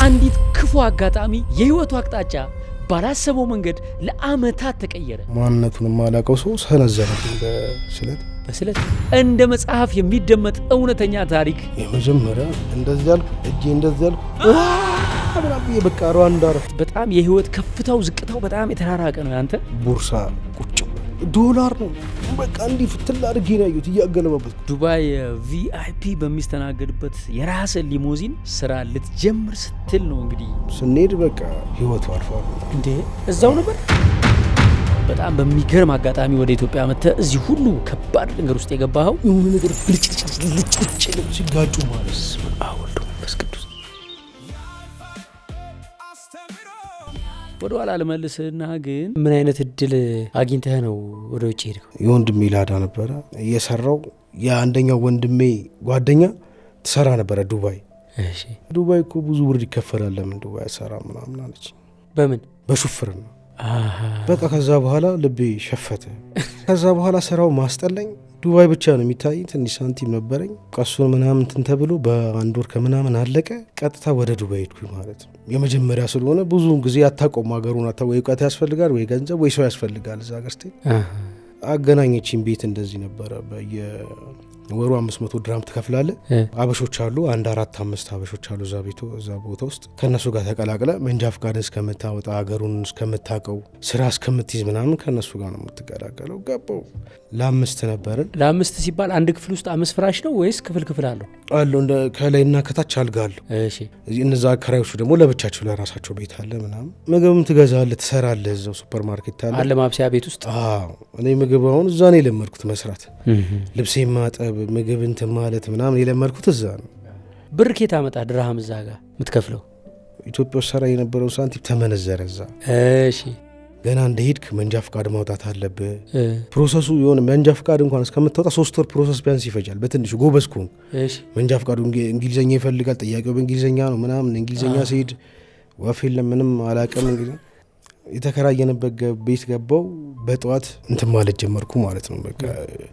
በአንዲት ክፉ አጋጣሚ የህይወቱ አቅጣጫ ባላሰበው መንገድ ለአመታት ተቀየረ። ማንነቱን ማላቀው ሰው ሰነዘረብኝ በስለት እንደ መጽሐፍ የሚደመጥ እውነተኛ ታሪክ። የመጀመሪያ እንደዚህ ያልኩ እጄ እንደዚህ ያልኩ አብራብዬ በቃ ሩዋንዳ በጣም የህይወት ከፍታው ዝቅታው በጣም የተራራቀ ነው። ያንተ ቦርሳ ቁጭ ዶላር ነው በቃ እንዲህ ፍትል አድርጌ ነው ያዩት እያገለባበት። ዱባይ ቪአይፒ በሚስተናገድበት የራስ ሊሞዚን ስራ ልትጀምር ስትል ነው እንግዲህ ስንሄድ በቃ ህይወቱ አልፏል። እንዴ እዛው ነበር? በጣም በሚገርም አጋጣሚ ወደ ኢትዮጵያ መጥተህ እዚህ ሁሉ ከባድ ነገር ውስጥ የገባኸው የሆነ ነገር ብልጭልጭ ሲጋጩ ማለት አወልዱ መንፈስ ቅዱስ። ወደ ኋላ ልመልስና ግን ምን አይነት እድል አግኝተህ ነው ወደ ውጭ ሄድከው? የወንድሜ ላዳ ነበረ እየሰራው የአንደኛው ወንድሜ ጓደኛ ትሰራ ነበረ ዱባይ። እሺ ዱባይ እኮ ብዙ ብር ይከፈላል ለምን ዱባይ ሰራ ምናምን አለች። በምን? በሹፍርና። በቃ ከዛ በኋላ ልቤ ሸፈተ። ከዛ በኋላ ስራው ማስጠላኝ። ዱባይ ብቻ ነው የሚታይ። ትንሽ ሳንቲም ነበረኝ ቀሱን ምናምን እንትን ተብሎ በአንድ ወር ከምናምን አለቀ። ቀጥታ ወደ ዱባይ ሄድኩኝ ማለት ነው። የመጀመሪያ ስለሆነ ብዙ ጊዜ አታውቀውም ሀገሩን። ወይ እውቀት ያስፈልጋል ወይ ገንዘብ ወይ ሰው ያስፈልጋል። እዛ ገር ስትሄድ አገናኘችኝ። ቤት እንደዚህ ነበረ በየወሩ 500 ድራም ትከፍላለ። አበሾች አሉ 1-4-5 አበሾች አሉ እዛ ቦታ ውስጥ። ከነሱ ጋር ተቀላቅለ መንጃ ፍቃድ እስከምታወጣ ሀገሩን እስከምታውቀው ስራ እስከምትይዝ ምናምን ከነሱ ጋር ነው የምትቀላቀለው። ገባው ለ5 ነበርን። ለ5 ሲባል አንድ ክፍል ውስጥ 5 ፍራሽ ነው ወይስ ክፍል አለው? አለው እንደ ከላይና ከታች አልጋ አለው። እሺ እነዛ አከራዮቹ ደግሞ ለብቻቸው ለራሳቸው ቤት አለ ምናምን። ምግብም ትገዛለህ ትሰራለህ። እዛው ሱፐር ማርኬት አለ ማብሰያ ቤት ውስጥ። እኔ ምግብ አሁን እዛ ነው የለመድኩት መስራት። ልብሴ ማጠብ ምግብ እንትን ማለት ምናምን የለመድኩት እዛ ነው። ብር ኬት አመጣ ድርሃም እዛ ጋር የምትከፍለው? ኢትዮጵያ ውስጥ ሰራ የነበረው ሳንቲም ተመነዘረ እዛ። እሺ ገና እንደሄድክ መንጃ ፍቃድ ማውጣት አለብህ። ፕሮሰሱ የሆነ መንጃ ፍቃድ እንኳን እስከምታወጣ 3 ወር ፕሮሰስ ቢያንስ ይፈጃል በትንሹ ጎበዝ ከሆንክ። መንጃ ፍቃዱ እንግሊዝኛ ይፈልጋል። ጥያቄው በእንግሊዝኛ ነው ምናምን። እንግሊዝኛ ሲሄድ ወፍ የለም ምንም አላውቅም። እንግዲህ የተከራየንበት ቤት ገባው። በጠዋት እንትን ማለት ጀመርኩ ማለት ነው። በቃ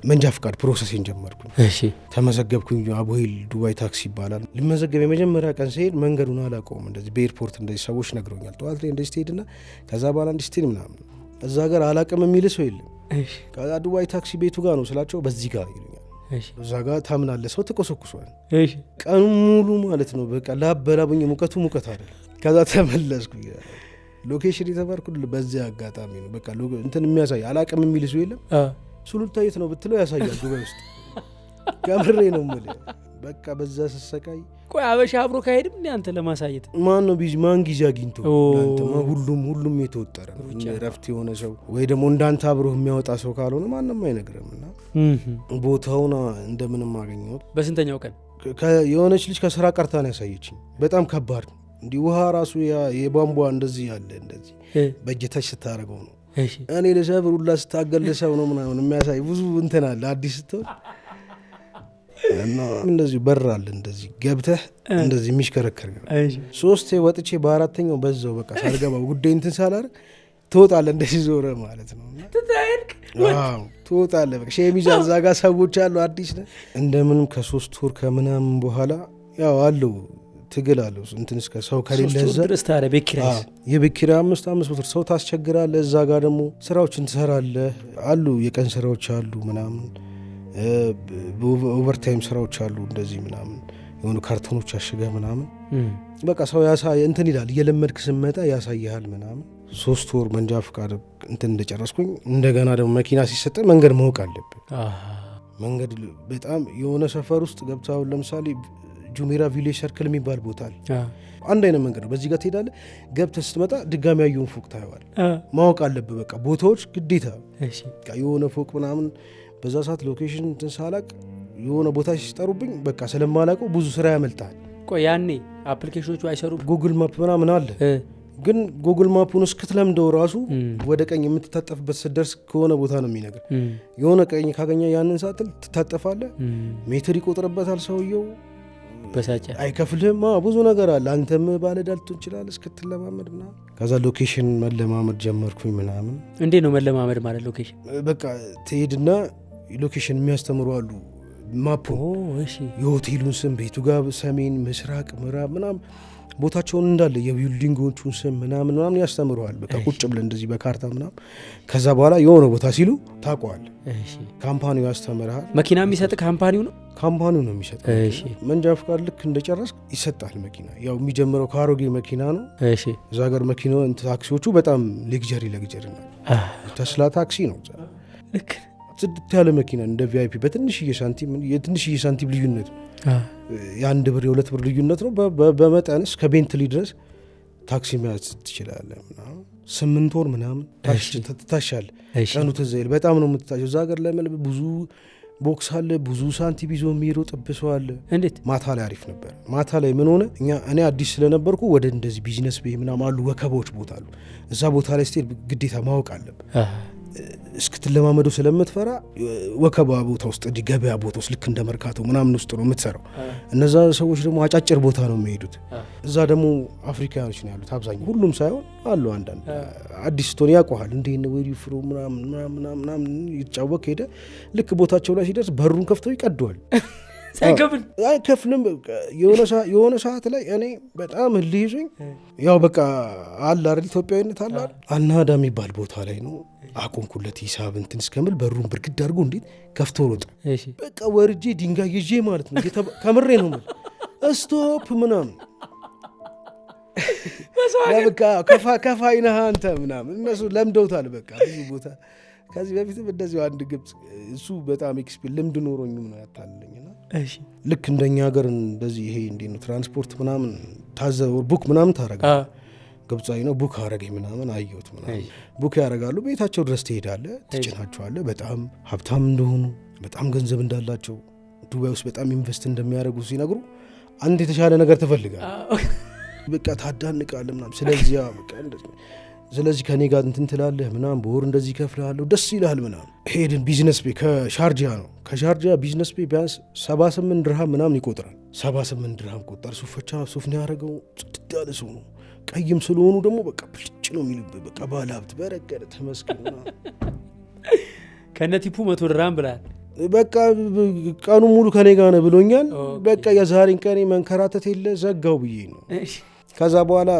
መንጃ ፍቃድ ፕሮሰሴን ጀመርኩ። እሺ ተመዘገብኩኝ። አቦይል ዱባይ ታክሲ ይባላል። ልመዘገብ የመጀመሪያ ቀን ሲሄድ መንገዱን አላውቀውም። እንደዚህ በኤርፖርት እንደዚህ ሰዎች ነግረውኛል። ጠዋት ላይ እንደዚህ ትሄድና ከዛ በኋላ እንዲህ ስትሄድ ምናምን እዛ ሀገር አላውቅም የሚል ሰው የለም። ከዛ ዱባይ ታክሲ ቤቱ ጋር ነው ስላቸው በዚህ ጋር ይሉኛል። እዛ ጋር ታምናለህ ሰው ተቆሰቁሷል። ቀኑ ሙሉ ማለት ነው። በቃ ላበላብኝ ሙቀት አይደል። ከዛ ተመለስኩ። ሎኬሽን የተባርኩ በዚህ አጋጣሚ ነው። በቃ እንትን የሚያሳይ አላቅም የሚል ሰው የለም። ሱሉልታ የት ነው ብትለው ያሳያል ዱባይ ውስጥ። ከምሬ ነው የምልህ። በቃ በዛ ስሰቃይ ቆይ አበሻ አብሮ ካሄድም እንዴ አንተ ለማሳየት ማን ነው ቢዚ ማን ጊዜ አግኝቶ አንተማ ሁሉም የተወጠረ ነው። ረፍት የሆነ ሰው ወይ ደግሞ እንዳንተ አብሮ የሚያወጣ ሰው ካልሆነ ማንንም አይነግርምና ቦታውን እንደምንም አገኘሁት። በስንተኛው ቀን የሆነች ልጅ ከስራ ቀርታ ነው ያሳየችኝ። በጣም ከባድ ነው። እንዲህ ውሃ ራሱ የቧንቧ እንደዚህ ያለ እንደዚህ በእጅታች ስታደርገው ነው። እኔ ለሰብር ሁላ ስታገለሰው ነው ምናምን የሚያሳይ ብዙ እንትን አለ። አዲስ ስትሆን እና እንደዚህ በራል እንደዚህ ገብተህ እንደዚህ የሚሽከረከር ነው። 3 ወጥቼ በአራተኛው በዛው በቃ ሳልገባው ጉዳይ እንትን ሳላደርግ ትወጣለህ። እንደዚህ ዞረ ማለት ነው። ትወጣለህ በቃ ሸሚዝ እዛ ጋር ሰዎች አሉ። አዲስ ነህ እንደምንም ከ3 ወር ከምናምን በኋላ ያው አለው ትግል አለው እንትን እስከ ሰው ከሌለ እዛ የቤት ኪራይ 500 ሰው ታስቸግራለህ። እዛ ጋር ደግሞ ስራዎችን ትሰራለህ አሉ። የቀን ስራዎች አሉ ምናምን ኦቨርታይም ስራዎች አሉ እንደዚህ ምናምን የሆኑ ካርቶኖች አሽገህ ምናምን በቃ ሰው እንትን ይላል። እየለመድክ ስመጣ ያሳይሃል ምናምን። 3 ወር መንጃ ፍቃድ እንትን እንደጨረስኩኝ እንደገና ደግሞ መኪና ሲሰጠ መንገድ ማወቅ አለብን። መንገድ በጣም የሆነ ሰፈር ውስጥ ገብተህ ለምሳሌ ጁሜራ ቪሌጅ ሰርክል የሚባል ቦታ አለ። አንድ አይነት መንገድ ነው። በዚህ ጋር ትሄዳለህ። ገብተህ ስትመጣ ድጋሚ ያየውን ፎቅ ታየዋል። ማወቅ አለብህ በቃ ቦታዎች ግዴታ። የሆነ ፎቅ ምናምን በዛ ሰዓት ሎኬሽን እንትን ሳላቅ የሆነ ቦታ ሲጠሩብኝ በቃ ስለማላቀው ብዙ ስራ ያመልጣል። ቆይ ያኔ አፕሊኬሽኖቹ አይሰሩ ጉግል ማፕ ምናምን አለ። ግን ጉግል ማፑን እስክትለምደው ራሱ ወደ ቀኝ የምትታጠፍበት ስትደርስ ከሆነ ቦታ ነው የሚነግር። የሆነ ቀኝ ካገኘ ያንን ሳትል ትታጠፋለህ። ሜትር ይቆጥርበታል ሰውየው። በሳጫ አይከፍልህም። ብዙ ነገር አለ። አንተም ባለዳልቱ እንችላል እስክትለማመድ ምናምን። ከዛ ሎኬሽን መለማመድ ጀመርኩኝ ምናምን። እንዴ ነው መለማመድ ማለት? ሎኬሽን በቃ ትሄድና ሎኬሽን የሚያስተምሩ አሉ። ማፑ የሆቴሉን ስም ቤቱ ጋር ሰሜን፣ ምስራቅ፣ ምዕራብ ምናምን ቦታቸውን እንዳለ የቢልዲንጎቹን ስም ምናምን ያስተምረዋል። በቃ ቁጭ ብለን እንደዚህ በካርታ ምናምን። ከዛ በኋላ የሆነ ቦታ ሲሉ ታውቀዋል። ካምፓኒው ያስተምርሃል። መኪና የሚሰጥ ካምፓኒው ነው ነው የሚሰጥ። መንጃ ፍቃድ ልክ እንደጨረስክ ይሰጣል መኪና። ያው የሚጀምረው ከአሮጌ መኪና ነው። እዛ ሀገር መኪና ታክሲዎቹ በጣም ሌግጀሪ ነው። ተስላ ታክሲ ነው ልክ ጽድት ያለ መኪና እንደ ቪአይፒ በትንሽዬ ሳንቲም ልዩነት የ1 ብር የ2 ብር ልዩነት ነው። በመጠንስ ከቤንትሊ ድረስ ታክሲ መያዝ ትችላለህ። 8 ወር ምናምን ታሻል። ቀኑ ትዝ ይል በጣም ነው የምትታሸው። እዛ ሀገር ለምን ብዙ ቦክስ አለ፣ ብዙ ሳንቲም ይዞ የሚሄደው ጥብሶ አለ። እንዴት ማታ ላይ አሪፍ ነበር። ማታ ላይ ምን ሆነ እኔ አዲስ ስለነበርኩ ወደ እንደዚህ ቢዝነስ ቤ ምናምን አሉ ወከባዎች ቦታ አሉ። እዛ ቦታ ላይ ስትሄድ ግዴታ ማወቅ አለብህ። እስክትለማመደው ስለምትፈራ ወከባ ቦታ ውስጥ ገበያ ቦታ ውስጥ ልክ እንደ መርካቶ ምናምን ውስጥ ነው የምትሰራው። እነዛ ሰዎች ደግሞ አጫጭር ቦታ ነው የሚሄዱት። እዛ ደግሞ አፍሪካኖች ነው ያሉት አብዛኛው፣ ሁሉም ሳይሆን አሉ አንዳንድ አዲስ ቶን ያውቀዋል። እንዴ ነው ወይ ፍሮ ምናምን ይጫወቅ ሄደ። ልክ ቦታቸው ላይ ሲደርስ በሩን ከፍተው ይቀደዋል። አይከፍልም። የሆነ ሰዓት ላይ እኔ በጣም ልይዞኝ ያው በቃ አለ አይደል ኢትዮጵያዊነት አለ አልናዳ የሚባል ቦታ ላይ ነው አቆንኩለት ሂሳብ እንትን እስከምል በሩን ብርግድ አድርጎ እንዴት ከፍቶ ሮጠ። በቃ ወርጄ ድንጋይ ይዤ ማለት ነው ከምሬ ነው ስቶፕ ምናምን በቃ ከፋይ ነህ አንተ ምናምን እነሱ ለምደውታል። በቃ ብዙ ቦታ ከዚህ በፊትም እንደዚሁ አንድ ግብጽ እሱ በጣም ልምድ ኖሮኝ ነው ያታለኝና ልክ እንደኛ ሀገር እንደዚህ ይሄ እንዴ ነው ትራንስፖርት ምናምን ታዘው ቡክ ምናምን ታረጋለህ። ግብጻዊ ነው ቡክ አረገኝ ምናምን አየሁት ምናምን ቡክ ያረጋሉ። ቤታቸው ድረስ ትሄዳለህ፣ ትጭናቸዋለህ። በጣም ሀብታም እንደሆኑ በጣም ገንዘብ እንዳላቸው ዱባይ ውስጥ በጣም ኢንቨስት እንደሚያደርጉ ሲነግሩ አንድ የተሻለ ነገር ትፈልጋለህ። በቃ ታዳንቃለህ ምናምን። ስለዚህ ከኔ ጋር እንትን ትላለህ ምናምን በወር እንደዚህ ከፍላለሁ ደስ ይላል ምናምን። ሄድን ቢዝነስ ቤ ከሻርጃ ነው። ከሻርጃ ቢዝነስ ቤ ቢያንስ 78 ድርሃም ምናምን ይቆጥራል። 78 ድርሃም ቆጠር። ሱፍ ነው ያደረገው። ጽድት ያለ ሰው ነው። ቀይም ስለሆኑ ደግሞ በቃ ብልጭ ነው የሚልብህ። በቃ ባለ ሀብት በረገደ ተመስገን ከነቲፑ 100 ድርሃም ብላል። በቃ ቀኑ ሙሉ ከኔ ጋር ነው ብሎኛል። በቃ የዛሬን ቀኔ መንከራተት የለ ዘጋው ብዬ ነው። ከዛ በኋላ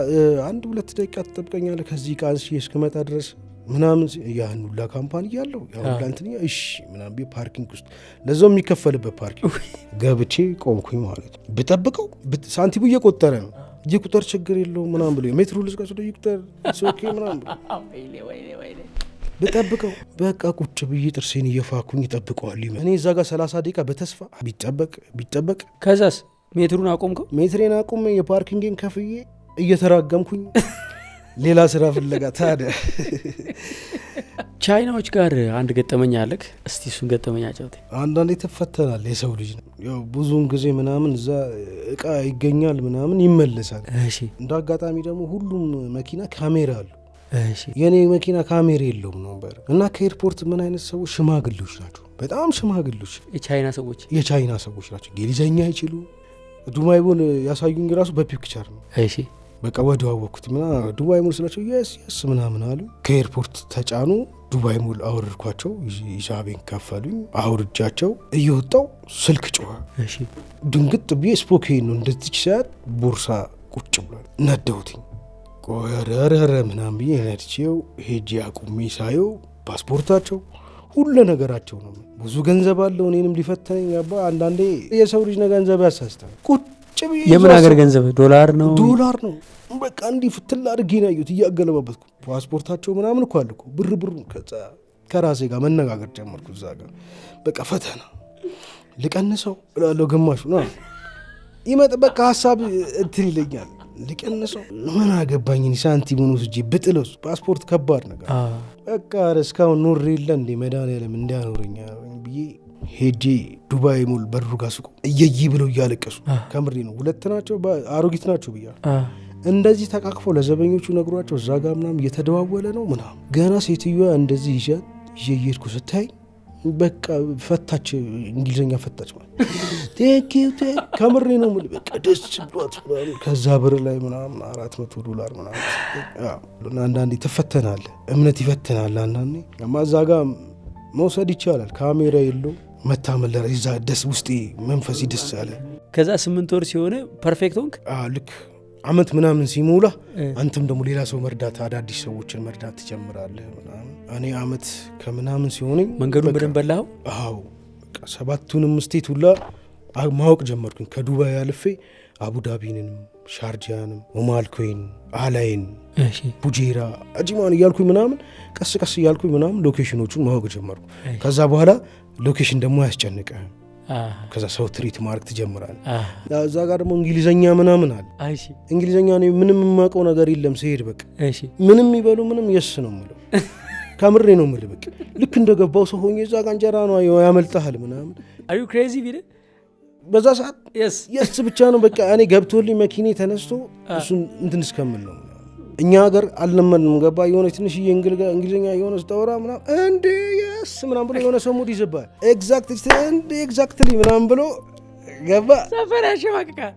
1-2 ደቂቃ ትጠብቀኛለህ ከዚህ ቃል እስክመጣ ድረስ ምናምን ያን ሁላ ካምፓኒ ያለው ያ ሁላ እንትን እሺ ምናምን ፓርኪንግ ውስጥ ለዛው የሚከፈልበት ፓርኪንግ ገብቼ ቆምኩኝ ማለት ነው። ብጠብቀው ሳንቲሙ እየቆጠረ ነው። ይቁጠር ችግር የለውም ምናምን ብሎ ሜትሩ ልዝጋቸው ይቁጠር ኦኬ ምናምን ብጠብቀው በቃ ቁጭ ብዬ ጥርሴን እየፋኩኝ ይጠብቀዋል። እኔ እዛ ጋር 30 ደቂቃ በተስፋ ቢጠበቅ ከዛስ ሜትሩን አቆምከው? ሜትሬን አቆመ። የፓርኪንግን ከፍዬ እየተራገምኩኝ ሌላ ስራ ፍለጋ። ታዲያ ቻይናዎች ጋር አንድ ገጠመኝ አለክ? እስቲ እሱን ገጠመኝ አጫውተኝ። አንዳንዴ ተፈተናል። የሰው ልጅ ነው ያው ብዙውን ጊዜ ምናምን እዛ እቃ ይገኛል ምናምን ይመለሳል። እንደ አጋጣሚ ደግሞ ሁሉም መኪና ካሜራ አሉ። የኔ መኪና ካሜራ የለውም ነበር እና ከኤርፖርት ምን አይነት ሰዎች ሽማግሌዎች ናቸው። በጣም ሽማግሌዎች የቻይና ሰዎች ናቸው። እንግሊዘኛ አይችሉ። ዱባይ ሞል ያሳዩኝ ራሱ በፒክቸር ነው። በቃ ወዲያው አወኩት ምናምን ዱባይ ሞል ስላቸው የስ ምናምን አሉ። ከኤርፖርት ተጫኑ። ዱባይ ሞል አወረድኳቸው። ሂሳቤን ከፈሉኝ። አውርጃቸው እየወጣው ስልክ ጮኸ። ድንግጥ ብዬ ስፖኬን ነው እንደዚች ሰዓት ቦርሳ ቁጭ ብሏል። ነደውትኝ ቆረረረ ምናምን ብዬ ነድቼው ሄጄ አቁሜ ሳየው ፓስፖርታቸው ሁሉ ነገራቸው ነው። ብዙ ገንዘብ አለው። እኔንም ሊፈተነኝ ያባ አንዳንዴ የሰው ልጅ ገንዘብ ያሳስታል። ቁጭ ብዬ የምን ሀገር ገንዘብ ዶላር ነው። በቃ እንዲህ ፍትል አድርጌ ነው ያዩት እያገለባበትኩ። ፓስፖርታቸው ምናምን እኮ አለ እኮ ብር ከዛ ከራሴ ጋር መነጋገር ጀመርኩ። እዛ ጋር በቃ ፈተና ልቀንሰው እላለሁ። ግማሹ ነው ይመጣ በቃ ሀሳብ እንትን ይለኛል። ልቀንሰው ምን አገባኝ ሳንቲሙን ወስጄ ብጥለውስ? ፓስፖርት ከባድ ነገር። በቃ እስካሁን ኖሬ የለ እንዴ መድኃኒዓለም እንዲያኖረኛ ብዬ ሄጄ ዱባይ ሞል በሩ ጋር ሱቁ እየይ ብለው እያለቀሱ ከምሬ ነው። 2 ናቸው አሮጊት ናቸው ብያ እንደዚህ ተቃቅፈው ለዘበኞቹ ነግሯቸው እዛ ጋር ምናምን እየተደዋወለ ነው ምናምን። ገና ሴትዮዋ እንደዚህ ይዣት እየሄድኩ ስታይ በቃ ፈታች፣ እንግሊዘኛ ፈታች ማለት ከምሬ ነው። በቃ ደስ ብሏት ከዛ ብር ላይ ምናምን $400 ምናምን። አንዳንዴ ትፈተናለ፣ እምነት ይፈትናል። አንዳንዴ እዛ ጋር መውሰድ ይቻላል። ካሜራ የለው መታመለር ዛ ደስ ውስጤ መንፈስ ደስ አለ። ከዛ 8 ወር ሲሆነ ፐርፌክት ሆንክ። ልክ አመት ምናምን ሲሞላ አንተም ደግሞ ሌላ ሰው መርዳት አዳዲስ ሰዎችን መርዳት ትጀምራለህ ምናምን። እኔ አመት ከምናምን ሲሆነኝ መንገዱን በደንብ በላው። አዎ 7ቱንም ስቴት ሁላ ማወቅ ጀመርኩኝ። ከዱባይ አልፌ አቡዳቢንም ሻርጃንም ኦማልኮይን አላይን ቡጄራ አጂማን እያልኩኝ ምናምን ቀስ ቀስ እያልኩኝ ምናምን ሎኬሽኖቹን ማወቅ ጀመርኩ። ከዛ በኋላ ሎኬሽን ደግሞ ያስጨንቀ ከዛ ሰው ትሪት ማርክ ትጀምራል። እዛ ጋር ደግሞ እንግሊዘኛ ምናምን አለ። እንግሊዘኛ ነው ምንም የማውቀው ነገር የለም። ሲሄድ በቃ ምንም ይበሉ ምንም የስ ነው የምለው ከምሬ ነው የምልህ። በቃ ልክ እንደገባው ሰው ሆኜ እዛ ጋር እንጀራ ነው ያመልጣል ምናምን አር ዩ ክሬዚ ቢል በዛ ሰዓት የስ ብቻ ነው በቃ እኔ ገብቶልኝ መኪኔ ተነስቶ እሱን እንትን እስከምን ነው። እኛ ሀገር አልለመድንም። ገባ የሆነ ትንሽዬ እንግሊዝኛ የሆነ ስታወራ ምናምን እንዴ የስ ምናምን ብሎ የሆነ ሰው ሙድ ይዘባል። ኤግዛክትሊ ምናምን ብሎ ገባ ሰፈር ያሸማቅቃል።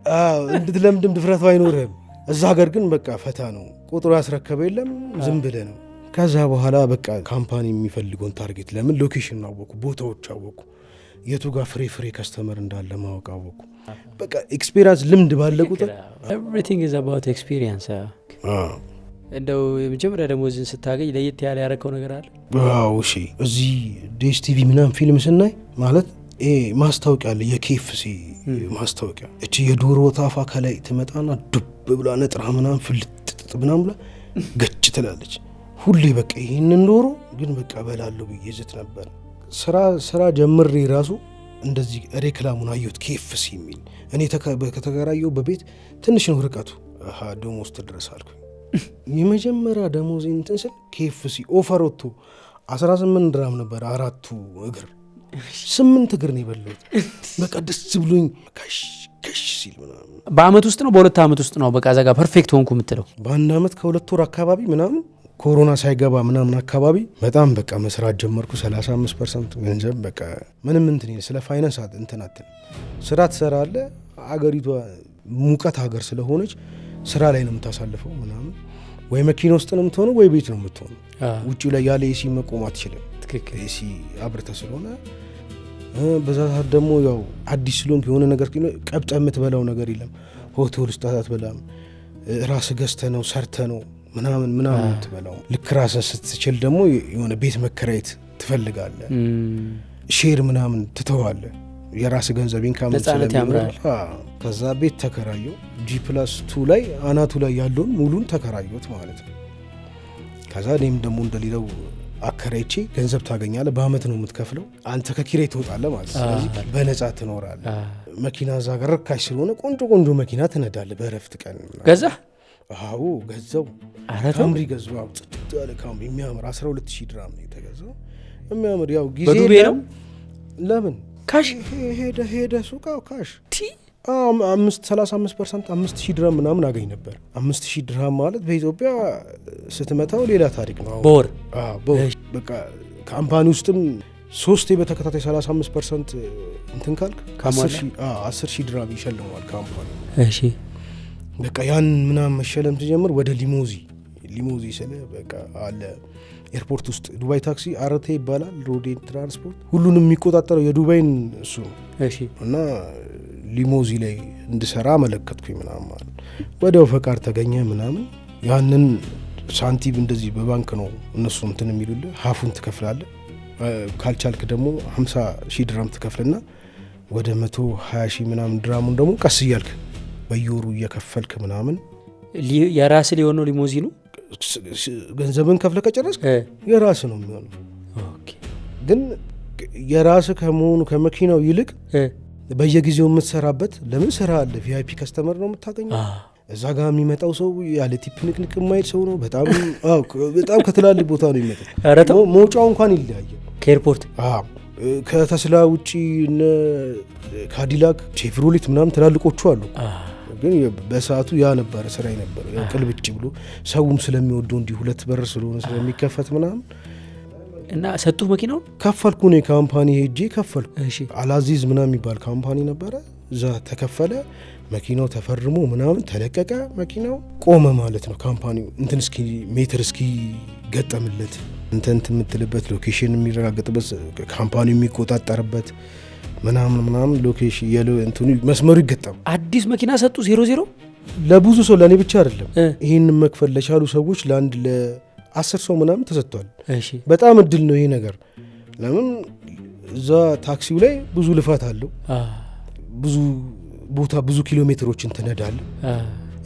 እንድትለምድም ድፍረቱ አይኖርህም። እዛ ሀገር ግን በቃ ፈታ ነው። ቁጥሩ ያስረከበ የለም ዝም ብለህ ነው። ከዛ በኋላ በቃ ካምፓኒ የሚፈልገውን ታርጌት ለምን ሎኬሽን አወቁ፣ ቦታዎች አወቁ፣ የቱ ጋር ፍሬ ከስተመር እንዳለ ማወቅ አወቁ። በቃ ኤክስፔሪንስ ልምድ ባለ ቁጥር ኤቭሪቲንግ ኢዝ አባውት ኤክስፒሪየንስ። እንደው የመጀመሪያ ደሞዝን ስታገኝ ለየት ያለ ያረከው ነገር አለ? ዋው እሺ፣ እዚህ ዴስ ቲቪ ምናምን ፊልም ስናይ ማለት ማስታወቂያ አለ፣ የኬፍሲ ማስታወቂያ። እቺ የዶሮ ታፋ ከላይ ትመጣና ዱብ ብላ ነጥራ ምናምን ፍልጥጥ ምናምን ብላ ገጭ ትላለች። ሁሌ በቃ ይህንን ዶሮ ግን በቃ በላለሁ ብዬ ዝት ነበር። ስራ ጀምሬ ራሱ እንደዚህ ሬክላሙን አየሁት ኬፍሲ የሚል። እኔ ከተከራየሁ በቤት ትንሽ ነው ርቀቱ። ደሞዝ ትድረስ አልኩኝ። የመጀመሪያ ደሞዝ እንትን ስል ኬፍሲ ኦፈር ወጥቶ 18 ድራም ነበር 4ቱ እግር 8 እግር ነው የበላሁት። በቃ ደስ ብሎኝ ከሽ ሲል ምናምን። በአመት ውስጥ ነው በ2 አመት ውስጥ ነው በቃ ዘጋ ፐርፌክት ሆንኩ የምትለው? በአንድ አመት ከ2 ወር አካባቢ ምናምን ኮሮና ሳይገባ ምናምን አካባቢ በጣም በቃ መስራት ጀመርኩ። 35% ገንዘብ በቃ ምንም እንትን ስለ ፋይናንስ እንትን ስራ ትሰራለህ። አገሪቷ ሙቀት ሀገር ስለሆነች ስራ ላይ ነው የምታሳልፈው ምናምን። ወይ መኪና ውስጥ ነው የምትሆነው ወይ ቤት ነው የምትሆነው። ውጪ ላይ ያለ ኤሲ መቆም አትችልም። ትክክል። ኤሲ አብርተ ስለሆነ በዛ ሰዓት ደግሞ ያው አዲስ ስለሆንክ የሆነ ነገር ቀብጠ የምትበላው ነገር የለም። ሆቴል ውስጥ አትበላም። ራስህ ገዝተህ ነው ሰርተህ ነው ምናምን የምትበላው። ልክ ራስህ ስትችል ደግሞ የሆነ ቤት መከራየት ትፈልጋለህ። ሼር ምናምን ትተዋለህ። የራስ ገንዘብ ኢንካም ስለሚኖር ከዛ ቤት ተከራየው። G+2 ላይ አናቱ ላይ ያለውን ሙሉን ተከራየሁት ማለት ነው። ከዛ እኔም ደግሞ እንደሌለው አከራይቼ ገንዘብ ታገኛለህ። በአመት ነው የምትከፍለው። አንተ ከኪራይ ትወጣለህ ማለት ነው። ስለዚህ በነጻ ትኖራለህ። መኪና እዛ ጋር ርካሽ ስለሆነ ቆንጆ መኪና ትነዳለህ በእረፍት ቀን። ገዛ? አዎ ገዛው። ካምሪ ገዛው። ጽድት ያለ ካምሪ የሚያምር 12000 ድራም ነው የተገዛው። የሚያምር ያው ጊዜ በዱቤ ነው። ለምን ካሽ ሄደ ሱቅ ካሽ 35% 5000 ድራም ምናምን አገኝ ነበር። 5000 ድራም ማለት በኢትዮጵያ ስትመታው ሌላ ታሪክ ነው። በወር በቃ ካምፓኒ ውስጥም 3 በተከታታይ 35% እንትን ካልክ 10000 ድራም ይሸልማል ካምፓኒ። እሺ በቃ ያን ምናምን መሸለም ሲጀምር ወደ ሊሞዚ ስለ በቃ አለ ኤርፖርት ውስጥ ዱባይ ታክሲ አረቴ ይባላል። ሮድ ትራንስፖርት ሁሉንም የሚቆጣጠረው የዱባይን እሱ ነው። እሺ እና ሊሞዚ ላይ እንድሰራ መለከትኩኝ ምናምን ማለት ወዲያው ፈቃድ ተገኘ ምናምን። ያንን ሳንቲም እንደዚህ በባንክ ነው እነሱ እንትን የሚሉልህ። ሀፉን ትከፍላለህ። ካልቻልክ ደግሞ 50,000 ድራም ትከፍልና ወደ 120,000 ምናምን ድራሙን ደግሞ ቀስ እያልክ በየወሩ እየከፈልክ ምናምን። የራስ ሊሆን ነው ሊሞዚኑ። ገንዘብን ከፍለ ከጨረስክ የራስ ነው የሚሆነው። ኦኬ ግን የራስ ከመሆኑ ከመኪናው ይልቅ በየጊዜው የምትሰራበት ለምን ስራ አለ። ቪአይፒ ከስተመር ነው የምታገኘው። እዛ ጋር የሚመጣው ሰው ያለ ቲፕ ንቅንቅ የማይል ሰው ነው። በጣም ከትላልቅ ቦታ ነው የሚመጣው። መውጫው እንኳን ይለያያል ከኤርፖርት። ከተስላ ውጪ ካዲላክ፣ ቼቭሮሌት ምናምን ትላልቆቹ አሉ። ግን በሰዓቱ ያ ነበረ ስራ ነበር። ቅልብጭ ብሎ ሰውም ስለሚወደው እንዲህ 2 በር ስለሆነ ስለሚከፈት ምናምን እና ሰጡ መኪናው ከፈልኩ ነው ካምፓኒ ሄጄ ከፈልኩ። አላዚዝ ምናምን የሚባል ካምፓኒ ነበረ። እዛ ተከፈለ። መኪናው ተፈርሞ ምናምን ተለቀቀ። መኪናው ቆመ ማለት ነው። ካምፓኒው እንትን እስኪ ሜትር እስኪ ገጠምለት እንትን የምትልበት ሎኬሽን የሚረጋገጥበት ካምፓኒው የሚቆጣጠርበት ምናምን ሎኬሽን እንትኑ መስመሩ ይገጠም። አዲስ መኪና ሰጡ 00 ለብዙ ሰው ለእኔ ብቻ አይደለም ይህን መክፈል ለቻሉ ሰዎች ለአንድ ለ10 ሰው ምናምን ተሰጥቷል። በጣም እድል ነው ይሄ ነገር። ለምን እዛ ታክሲው ላይ ብዙ ልፋት አለው፣ ብዙ ቦታ ብዙ ኪሎ ሜትሮችን ትነዳለ።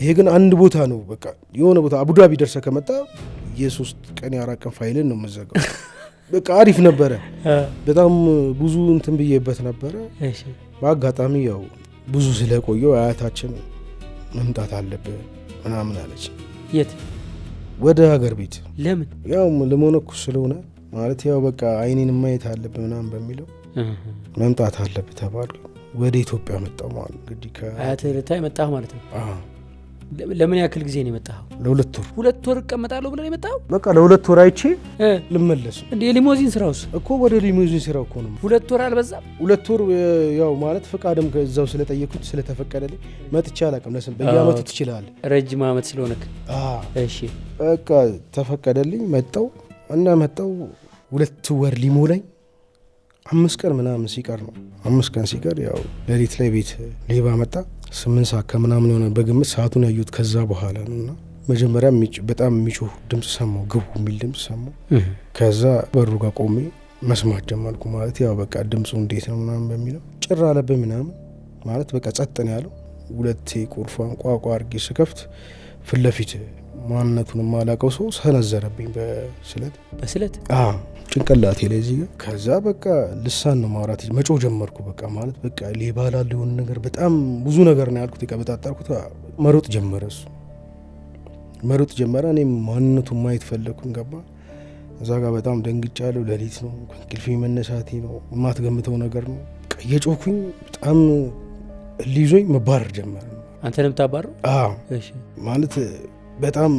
ይሄ ግን አንድ ቦታ ነው። በቃ የሆነ ቦታ አቡዳቢ ደርሰ ከመጣ የ3 ቀን የ4 ቀን ፋይልን ነው መዘጋው። በቃ አሪፍ ነበረ። በጣም ብዙ እንትን ብዬበት ነበረ። በአጋጣሚ ያው ብዙ ስለቆየው አያታችን መምጣት አለብህ ምናምን አለች። የት? ወደ ሀገር ቤት። ለምን? ያው ለመነኩስ ስለሆነ ማለት ያው በቃ አይኔን ማየት አለብህ ምናምን በሚለው መምጣት አለብህ ተባልኩ። ወደ ኢትዮጵያ መጣሁ ማለት እንግዲህ ከአያትህ ልታይ መጣህ ማለት ነው። ለምን ያክል ጊዜ ነው የመጣኸው? ለ2 ወር። 2 ወር እቀመጣለሁ ብለህ የመጣኸው? በቃ ለ2 ወር አይቼ ልመለስ እንዴ? የሊሞዚን ስራውስ እኮ ወደ ሊሞዚን ስራው እኮ ነው። 2 ወር አልበዛም? 2 ወር ያው ማለት ፈቃድም ከዛው ስለጠየኩት ስለተፈቀደልኝ መጥቼ አላውቅም። ለስም በየአመቱ ትችላለህ፣ ረጅም አመት ስለሆነክ። እሺ በቃ ተፈቀደልኝ። መጣሁ እና መጣሁ 2 ወር ሊሞላኝ 5 ቀን ምናምን ሲቀር ነው። 5 ቀን ሲቀር ያው ሌሊት ላይ ቤት ሌባ መጣ። 8 ሰዓት ከምናምን የሆነ በግምት ሰዓቱን ያዩት ከዛ በኋላ ነውና መጀመሪያ በጣም የሚጮህ ድምጽ ሰማሁ፣ ግቡ የሚል ድምጽ ሰማሁ። ከዛ በሩ ጋር ቆሜ መስማት ጀመርኩ። ማለት ያው በቃ ድምጹ እንዴት ነው ምናምን በሚለው ጭር አለብኝ ምናምን ማለት በቃ ጸጥ ነው ያለው። 2 ቁልፏን ቋቋ አድርጌ ስከፍት ፊት ለፊት ማንነቱን የማላውቀው ሰው ሰነዘረብኝ በስለት ጭንቅላቴ ላይ እዚህ ጋር። ከዛ በቃ ልሳን ነው ማውራት መጮህ ጀመርኩ። በቃ ማለት በቃ ሌባ ላለ የሆነ ነገር በጣም ብዙ ነገር ነው ያልኩት። የቀበጣጠርኩት መሮጥ ጀመረ። እሱ መሮጥ ጀመረ። እኔም ማንነቱን ማየት ፈለግኩኝ። ገባ እዛ ጋር በጣም ደንግጫለሁ። ሌሊት ነው፣ ከእንቅልፌ መነሳቴ ነው። የማትገምተው ነገር ነው። ቀየጮኩኝ። በጣም ሊይዞኝ መባረር ጀመረ። አንተንም ታባረው? እሺ ማለት በጣም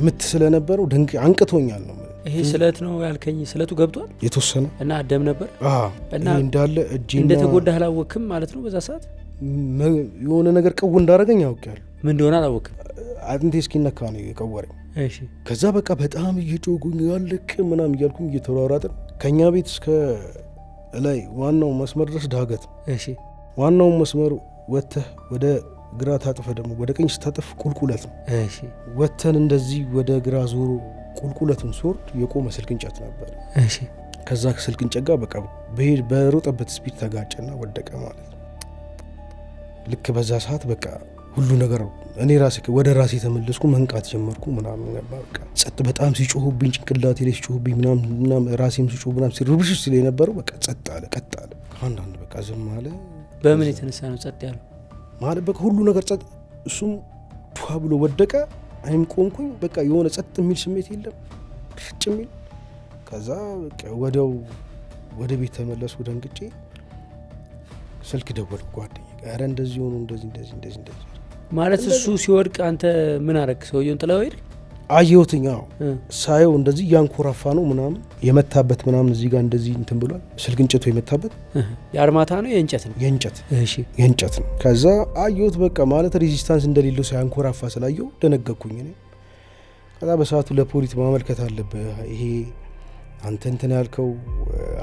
ምት ስለነበረው አንቅቶኛል ነው። ይሄ ስለት ነው ያልከኝ? ስለቱ ገብቷል የተወሰነ እና አደም ነበር እና እንዳለ እጄና እንደተጎዳህ አላወቅም ማለት ነው? በዛ ሰዓት የሆነ ነገር ቀው እንዳረገኝ ያውቃል። ምን እንደሆነ አላወቅም። አጥንቴ እስኪነካ ነው የቀወረኝ። እሺ ከዛ በቃ በጣም እየጮጉኝ ያለክ ምናምን እያልኩኝ እየተሯሯጥን ከኛ ቤት እስከ ላይ ዋናው መስመር ድረስ ዳገት። እሺ ዋናው መስመር ወጥተህ ወደ ግራ ታጥፈ ደግሞ ወደ ቀኝ ስታጠፍ ቁልቁለት ነው። እሺ ወጥተን እንደዚህ ወደ ግራ ዞሮ ቁልቁለቱን ሶርድ የቆመ ስልክ እንጨት ነበር። እሺ ከዛ ከስልክ እንጨት ጋር በቃ በሮጠበት ስፒድ ተጋጨና ወደቀ ማለት ነው። ልክ በዛ ሰዓት በቃ ሁሉ ነገር እኔ ራሴ ወደ ራሴ ተመለስኩ። መንቃት ጀመርኩ ምናምን ነበር። በቃ ጸጥ በጣም ሲጮሁብኝ ጭንቅላቴ ላይ ሲጮሁብኝ ምናምን ራሴም ሲጮሁ ምናምን ሲርብሽ ሲል የነበረው በቃ ጸጥ አለ፣ ቀጥ አለ። አንዳንድ በቃ ዝም አለ። በምን የተነሳ ነው ጸጥ ያለው ማለት? በቃ ሁሉ ነገር ጸጥ። እሱም ቷ ብሎ ወደቀ። እኔም ቆምኩኝ። በቃ የሆነ ጸጥ የሚል ስሜት የለም፣ ርጭ የሚል። ከዛ በቃ ወዲያው ወደ ቤት ተመለስኩ ደንግጬ። ስልክ ደወልኩ ጓደኛዬ ጋር። ኧረ እንደዚህ ሆኖ እንደዚህ ማለት እሱ ሲወድቅ አንተ ምን አረግ? ሰውየውን ጥለው ሄድክ? አየሁትኝ። ሳየው እንደዚህ ያንኮራፋ ነው ምናምን የመታበት ምናምን እዚህ ጋር እንደዚህ እንትን ብሏል። ስልክ እንጨቱ የመታበት የአርማታ ነው የእንጨት ነው? የእንጨት። እሺ የእንጨት ነው። ከዛ አየሁት በቃ ማለት ሬዚስታንስ እንደሌለው ሳያንኮራፋ ስላየው ደነገኩኝ እኔ። ከዛ በሰዓቱ ለፖሊስ ማመልከት አለብህ፣ ይሄ አንተ እንትን ያልከው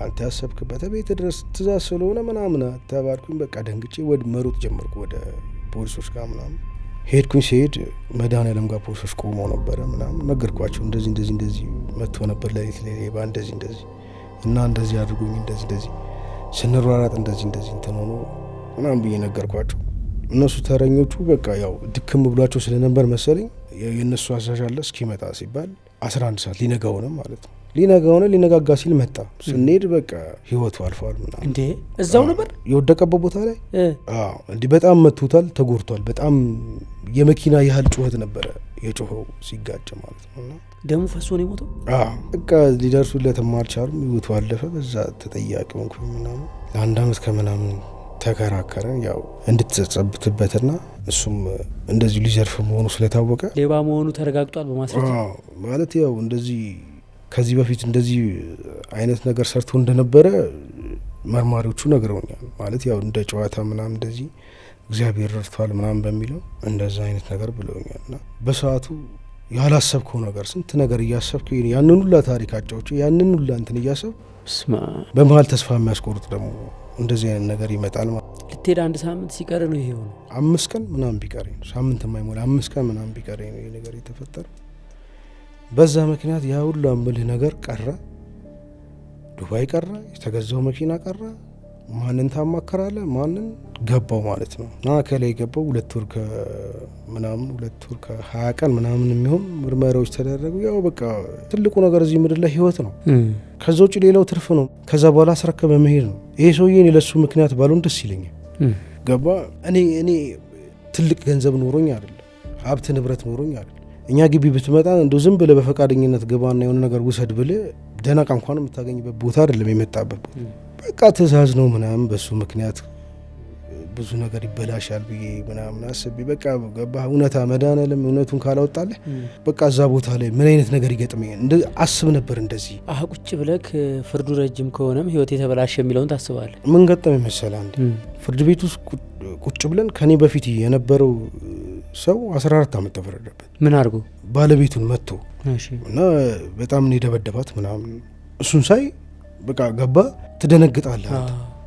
አንተ ያሰብክበት ቤት ድረስ ትእዛዝ ስለሆነ ምናምን ተባልኩኝ። በቃ ደንግጬ ወደ መሮጥ ጀመርኩ ወደ ፖሊሶች ጋር ምናምን ሄድኩኝ። ሲሄድ መድኃኔዓለም ጋር ፖሊሶች ቆመው ነበረ ምናምን ነገርኳቸው። እንደዚህ መጥቶ ነበር ሌሊት ላይ ሌባ እንደዚህ እና እንደዚህ አድርጎኝ እንደዚህ ስንሯራጥ እንደዚህ እንትን ሆኖ ምናምን ብዬ ነገርኳቸው። እነሱ ተረኞቹ በቃ ያው ድክም ብሏቸው ስለነበር መሰለኝ የእነሱ አዛዥ አለ እስኪመጣ ሲባል 11 ሰዓት ሊነጋ ሆነ ማለት ነው። ሊነጋጋ ሲል መጣ። ስንሄድ በቃ ህይወቱ አልፏል ምናምን። እንዴ እዛው ነበር የወደቀበት ቦታ ላይ? እንዲህ በጣም መቶታል፣ ተጎድቷል። በጣም የመኪና ያህል ጩኸት ነበረ የጮኸው ሲጋጭ ማለት ነው። እና ደሙ ፈሶ ነው የሞተው። በቃ ሊደርሱለትም አልቻሉም። ህይወቱ አለፈ። በዛ ተጠያቂ ሆንኩ ምናምን። ለ1 ዓመት ከምናምን ተከራከረን፣ ያው እንድትጸጸብትበትና እሱም እንደዚህ ሊዘርፍ መሆኑ ስለታወቀ ሌባ መሆኑ ተረጋግጧል በማስረጃ ማለት ያው እንደዚህ ከዚህ በፊት እንደዚህ አይነት ነገር ሰርቶ እንደነበረ መርማሪዎቹ ነግረውኛል። ማለት ያው እንደ ጨዋታ ምናምን እንደዚህ እግዚአብሔር ረድቷል ምናምን በሚለው እንደዛ አይነት ነገር ብለውኛል። እና በሰዓቱ ያላሰብከው ነገር ስንት ነገር እያሰብክ ያንን ሁላ ታሪካቸውች ያንን ሁላ እንትን እያሰብ በመሀል ተስፋ የሚያስቆርጥ ደግሞ እንደዚህ አይነት ነገር ይመጣል ማለት ልትሄድ 1 ሳምንት ሲቀር ነው ይሄው ነው 5 ቀን ምናምን ቢቀረኝ ሳምንት የማይሞላ 5 ቀን ምናምን ቢቀረኝ ነው ይሄ ነገር የተፈጠረው። በዛ ምክንያት ያ ሁሉ አምልህ ነገር ቀረ። ዱባይ ቀረ፣ የተገዛው መኪና ቀረ። ማንን ታማከራለ? ማንን ገባው ማለት ነው። ከላይ ገባው 2 ወር ከምናምን 2 ወር ከ20 ቀን ምናምን የሚሆን ምርመራዎች ተደረጉ። ያው በቃ ትልቁ ነገር እዚህ ምድር ላይ ህይወት ነው። ከዛ ውጭ ሌላው ትርፍ ነው። ከዛ በኋላ አስረከበ መሄድ ነው። ይሄ ሰውዬ እኔ ለሱ ምክንያት ባልሆን ደስ ይለኛል። ገባ? እኔ ትልቅ ገንዘብ ኖሮኝ አይደለም፣ ሀብት ንብረት ኖሮኝ አይደለም። እኛ ግቢ ብትመጣ እንደው ዝም ብለህ በፈቃደኝነት ገባና የሆነ ነገር ውሰድ ብለህ ደነቃ እንኳን የምታገኝበት ቦታ አይደለም የመጣበት ቦታ። በቃ ትእዛዝ ነው ምናምን። በሱ ምክንያት ብዙ ነገር ይበላሻል ብዬ ምናምን አስቤ በቃ ገባህ። እውነታ መድኃኒዓለም እውነቱን ካላወጣለህ በቃ እዛ ቦታ ላይ ምን አይነት ነገር ይገጥመኛል አስብ ነበር። እንደዚህ ቁጭ ብለህ ፍርዱ ረጅም ከሆነም ህይወት የተበላሸ የሚለውን ታስባለህ። ምን ገጠመኝ መሰለህ? አንዴ ፍርድ ቤት ውስጥ ቁጭ ብለን ከኔ በፊት የነበረው ሰው 14 ዓመት ተፈረደበት። ምን አድርጎ? ባለቤቱን መጥቶ እና በጣም ነው የደበደባት ምናምን። እሱን ሳይ በቃ ገባ ትደነግጣለህ።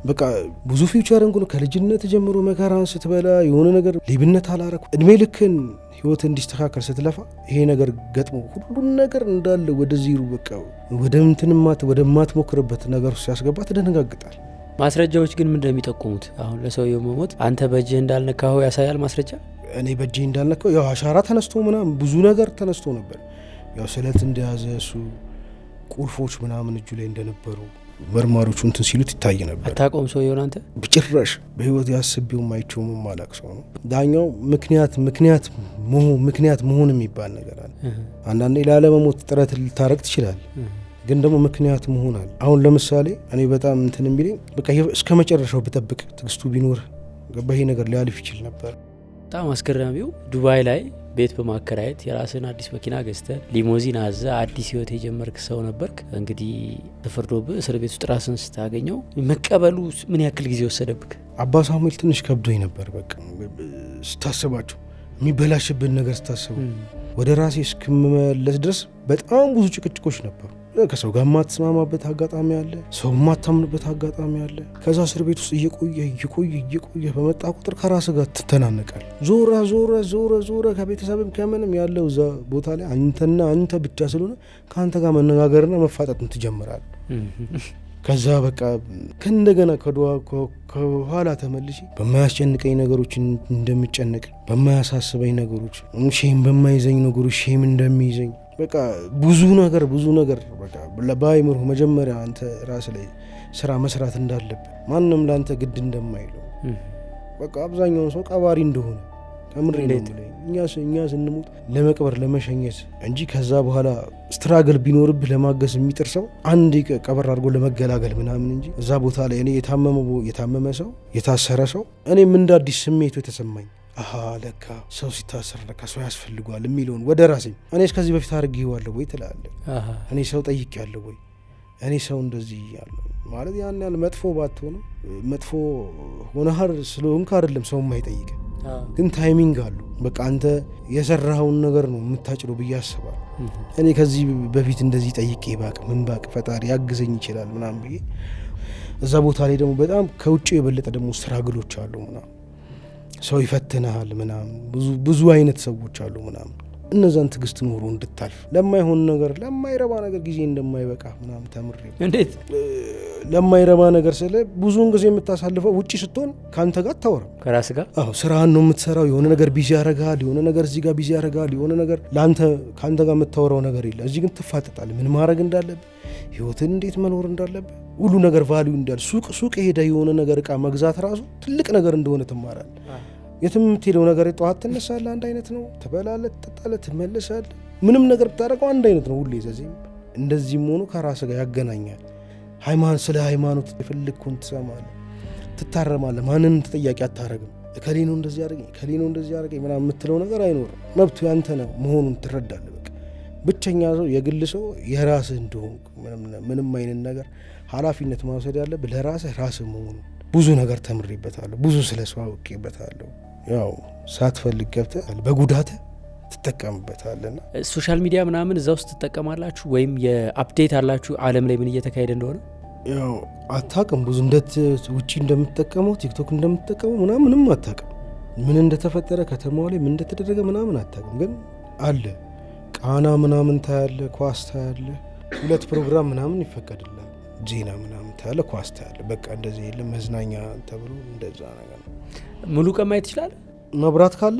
በቃ ብዙ ፊውቸር እንግዲህ ከልጅነት ጀምሮ መከራን ስትበላ የሆነ ነገር ሌብነት አላረኩ እድሜ ልክን ህይወት እንዲስተካከል ስትለፋ ይሄ ነገር ገጥሞ ሁሉን ነገር እንዳለ ወደዚህ በቃ ወደ እንትንማት ወደ ማትሞክርበት ነገር ሲያስገባ ትደነጋግጣል። ማስረጃዎች ግን ምን እንደሚጠቁሙት አሁን ለሰውየው መሞት አንተ በእጅህ እንዳልነካኸው ያሳያል ማስረጃ። እኔ በእጅህ እንዳልነካው ያው አሻራ ተነስቶ ምናምን ብዙ ነገር ተነስቶ ነበር። ያው ስለት እንደያዘ እሱ ቁልፎች ምናምን እጁ ላይ እንደነበሩ መርማሪዎቹ እንትን ሲሉት ይታይ ነበር። አታቆም ሰውየውን አንተ? በጭራሽ በህይወት ያስቢው ማይቾም ማላቅ ሰው ነው። ዳኛው ምክንያት መሆን የሚባል ነገር አለ። አንዳንዴ ላለመሞት ጥረት ልታረግ ትችላል፣ ግን ደግሞ ምክንያት መሆን አለ። አሁን ለምሳሌ እኔ በጣም እንትን የሚለኝ በቃ እስከ መጨረሻው ብጠብቅ ትግስቱ ቢኖር ይሄ ነገር ሊያልፍ ይችል ነበር። በጣም አስገራሚው ዱባይ ላይ ቤት በማከራየት የራስን አዲስ መኪና ገዝተ ሊሞዚን አዘ አዲስ ህይወት የጀመርክ ሰው ነበርክ። እንግዲህ ተፈርዶብህ እስር ቤት ውስጥ ራስን ስታገኘው መቀበሉ ምን ያክል ጊዜ ወሰደብክ? አባ ሳሙኤል ትንሽ ከብዶኝ ነበር። በቃ ስታስባቸው የሚበላሽብን ነገር ስታስበው ወደ ራሴ እስክመለስ ድረስ በጣም ብዙ ጭቅጭቆች ነበሩ። ከሰው ጋር ማትስማማበት አጋጣሚ አለ፣ ሰው ማታምንበት አጋጣሚ አለ። ከዛ እስር ቤት ውስጥ እየቆየ በመጣ ቁጥር ከራስ ጋር ትተናነቃል። ዞረ ከቤተሰብም ከምንም ያለው እዛ ቦታ ላይ አንተ ብቻ ስለሆነ ከአንተ ጋር መነጋገርና መፋጠጥን ትጀምራል። ከዛ በቃ ከእንደገና ከኋላ ተመልሼ በማያስጨንቀኝ ነገሮች እንደምጨነቅ፣ በማያሳስበኝ ነገሮች ሼም በማይዘኝ ነገሮች ሼም እንደሚይዘኝ በቃ ብዙ ነገር በቃ በአይምሮህ መጀመሪያ አንተ ራስ ላይ ስራ መስራት እንዳለብህ ማንም ለአንተ ግድ እንደማይለው በቃ አብዛኛውን ሰው ቀባሪ እንደሆነ ከምሬ ነው የምልህ። እኛ ስንሞት ለመቅበር ለመሸኘት እንጂ ከዛ በኋላ ስትራግል ቢኖርብህ ለማገዝ የሚጥር ሰው አንድ ቀበር አድርጎ ለመገላገል ምናምን እንጂ እዛ ቦታ ላይ እኔ የታመመ ሰው የታሰረ ሰው እኔም እንደ አዲስ ስሜቱ የተሰማኝ ለካ ሰው ሲታሰር ለካ ሰው ያስፈልገዋል የሚለውን ወደ ራሴ እኔ እስከዚህ በፊት አድርጌዋለሁ ወይ ትላለህ። እኔ ሰው ጠይቄያለሁ ወይ? እኔ ሰው እንደዚህ ያለው ማለት ያን ያህል መጥፎ ባትሆንም መጥፎ ሆነህ ስለሆንክ አይደለም ሰው የማይጠይቅ ግን ታይሚንግ አሉ። በቃ አንተ የሰራኸውን ነገር ነው የምታጭለው ብዬ አስባለሁ። እኔ ከዚህ በፊት እንደዚህ ጠይቄ ምን ባቅ ፈጣሪ ያግዘኝ ይችላል ምናምን ብዬ እዛ ቦታ ላይ ደግሞ በጣም ከውጭ የበለጠ ደግሞ ስትራግሎች አሉ ምናምን ሰው ይፈትናል ምናምን ብዙ አይነት ሰዎች አሉ ምናምን እነዛን ትግስት ኖሮ እንድታልፍ ለማይሆን ነገር ለማይረባ ነገር ጊዜ እንደማይበቃ ምናምን ተምሬ። እንዴት ለማይረባ ነገር ስለ ብዙውን ጊዜ የምታሳልፈው ውጪ ስትሆን ካንተ ጋር አታወራም፣ ከራስ ጋር ስራህን ነው የምትሰራው። የሆነ ነገር ቢዚ ያረጋል፣ የሆነ ነገር እዚህ ጋር ቢዚ ያረጋል፣ የሆነ ነገር ለአንተ ካንተ ጋር የምታወራው ነገር የለ። እዚህ ግን ትፋጠጣለህ፣ ምን ማድረግ እንዳለብህ፣ ህይወትን እንዴት መኖር እንዳለብህ፣ ሁሉ ነገር ቫልዩ እንዳለ ሱቅ ሄደ የሆነ ነገር እቃ መግዛት ራሱ ትልቅ ነገር እንደሆነ ትማራለህ። የትም የምትሄደው ነገር ጠዋት ትነሳለህ፣ አንድ አይነት ነው። ትበላለህ፣ ትጠጣለህ፣ ትመለሳለህ። ምንም ነገር ብታደርገው አንድ አይነት ነው ሁሌ። ዘዚህም እንደዚህም ሆኖ ከራስ ጋር ያገናኛል። ስለ ሃይማኖት የፈለግኩን ትሰማለህ፣ ትታረማለህ። ማንንም ተጠያቂ አታረግም። እከሌ ነው እንደዚህ ያደረገኝ ምናምን የምትለው ነገር አይኖርም። መብቱ ያንተ ነው መሆኑን ትረዳለህ። በቃ ብቸኛ ሰው የግል ሰው የራስህ እንደሆንክ ምንም አይነት ነገር ኃላፊነት ማውሰድ ያለብህ ለራስህ ራስህ መሆኑን ብዙ ነገር ተምሬበታለሁ። ብዙ ስለ ሰው አውቄበታለሁ። ያው ሳትፈልግ ገብተህ በጉዳት ትጠቀምበታለና ሶሻል ሚዲያ ምናምን እዛ ውስጥ ትጠቀማላችሁ ወይም የአፕዴት አላችሁ ዓለም ላይ ምን እየተካሄደ እንደሆነ? ያው አታውቅም ብዙ ውጪ እንደምትጠቀመው ቲክቶክ እንደምትጠቀመው ምንም አታውቅም። ምን እንደተፈጠረ ከተማው ላይ ምን እንደተደረገ ምናምን አታውቅም። ግን አለ ቃና ምናምን ታያለ፣ ኳስ ታያለ፣ 2 ፕሮግራም ምናምን ይፈቀድላል፣ ዜና ምናምን ታያለ፣ ኳስ ታያለ። በቃ እንደዚህ የለም መዝናኛ ተብሎ እንደዛ ነገር ነው። ሙሉ ቀን ማየት ይችላል። መብራት ካለ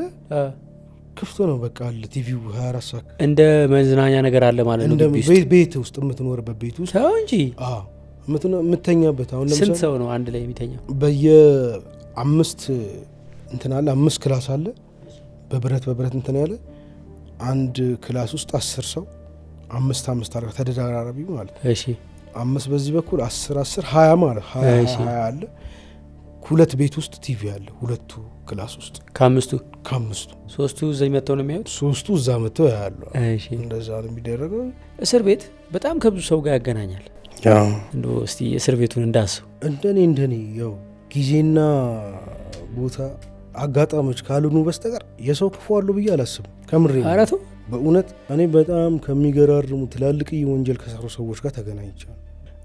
ክፍቶ ነው በቃ አለ ቲቪው 24 ሰዓት እንደ መዝናኛ ነገር አለ ማለት ነው። ቤት ውስጥ የምትኖርበት ቤት ውስጥ ሰው እንጂ የምተኛበት። አሁን ለምሳሌ ስንት ሰው ነው አንድ ላይ የሚተኛው? በየ5 እንትን አለ 5 ክላስ አለ በብረት እንትን ያለ አንድ ክላስ ውስጥ 10 ሰው 5 አድርጋ ተደራራቢ ማለት። እሺ 5 በዚህ በኩል 10 20 ማለት 20 አለ። 2 ቤት ውስጥ ቲቪ አለ 2 ክላስ ውስጥ ከአምስቱ 3ቱ እዛ መጥተው ነው የሚያዩት። 3ቱ እዛ መጥተው ያያሉ። እሺ እንደዛ ነው የሚደረገው። እስር ቤት በጣም ከብዙ ሰው ጋር ያገናኛል። እንደው እስቲ እስር ቤቱን እንዳስው። እንደኔ ያው ጊዜና ቦታ አጋጣሚዎች ካልሆኑ በስተቀር የሰው ክፉ አለው ብዬ አላስብም። ከምሬ አራቱ በእውነት እኔ በጣም ከሚገራርሙ ትላልቅ ወንጀል ከሰሩ ሰዎች ጋር ተገናኝቻለሁ።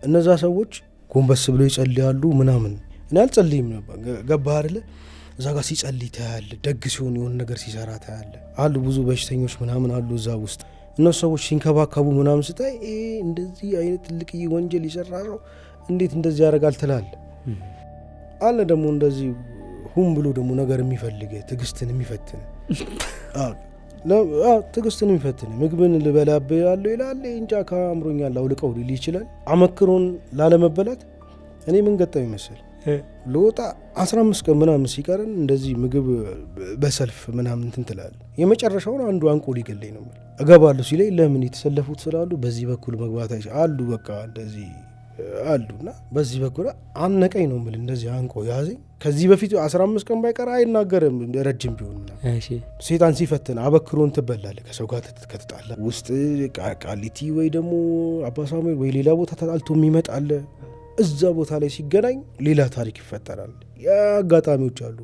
እነዛ ሰዎች ጎንበስ ብለው ይጸልያሉ ምናምን። እኔ አልጸልይም ነበር። ገባህ አይደለ? እዛ ጋር ሲጸልይ ታያለ። ደግ ሲሆን የሆነ ነገር ሲሰራ ታያለ። አሉ ብዙ በሽተኞች ምናምን አሉ እዛ ውስጥ። እነሱ ሰዎች ሲንከባከቡ ምናምን ስታይ እንደዚህ አይነት ትልቅ ወንጀል ይሰራ ሰው እንዴት እንደዚህ ያደርጋል ትላለ። አለ ደግሞ እንደዚህ ሁም ብሎ ደግሞ ነገር የሚፈልግ ትዕግስትን የሚፈትን ትዕግስትን የሚፈትን ምግብን ልበላብህ ያለው ይላል እንጃ ከአምሮኛል አውልቀው ሊል ይችላል። አመክሮን ላለመበላት እኔ ምን ገጠመኝ መሰል ለወጣ 15 ቀን ምናምን ሲቀረን እንደዚህ ምግብ በሰልፍ ምናምን እንትን ትላለህ። የመጨረሻውን አንዱ አንቆ ሊገለኝ ነው እገባለሁ ሲለኝ ለምን የተሰለፉት ስላሉ በዚህ በኩል መግባት አሉ በቃ እንደዚህ አሉና በዚህ በኩል አነቀኝ ነው የምልህ። እንደዚህ አንቆ ያዘኝ። ከዚህ በፊት 15 ቀን ባይቀር አይናገርም ረጅም ቢሆን እሺ። ሴጣን ሲፈትን አበክሮን ትበላለህ። ከሰው ጋር ከተጣላ ውስጥ ቃሊቲ ወይ ደግሞ አባ ሳሙኤል ወይ ሌላ ቦታ ተጣልቶ የሚመጣለ እዛ ቦታ ላይ ሲገናኝ ሌላ ታሪክ ይፈጠራል። የአጋጣሚዎች አሉ።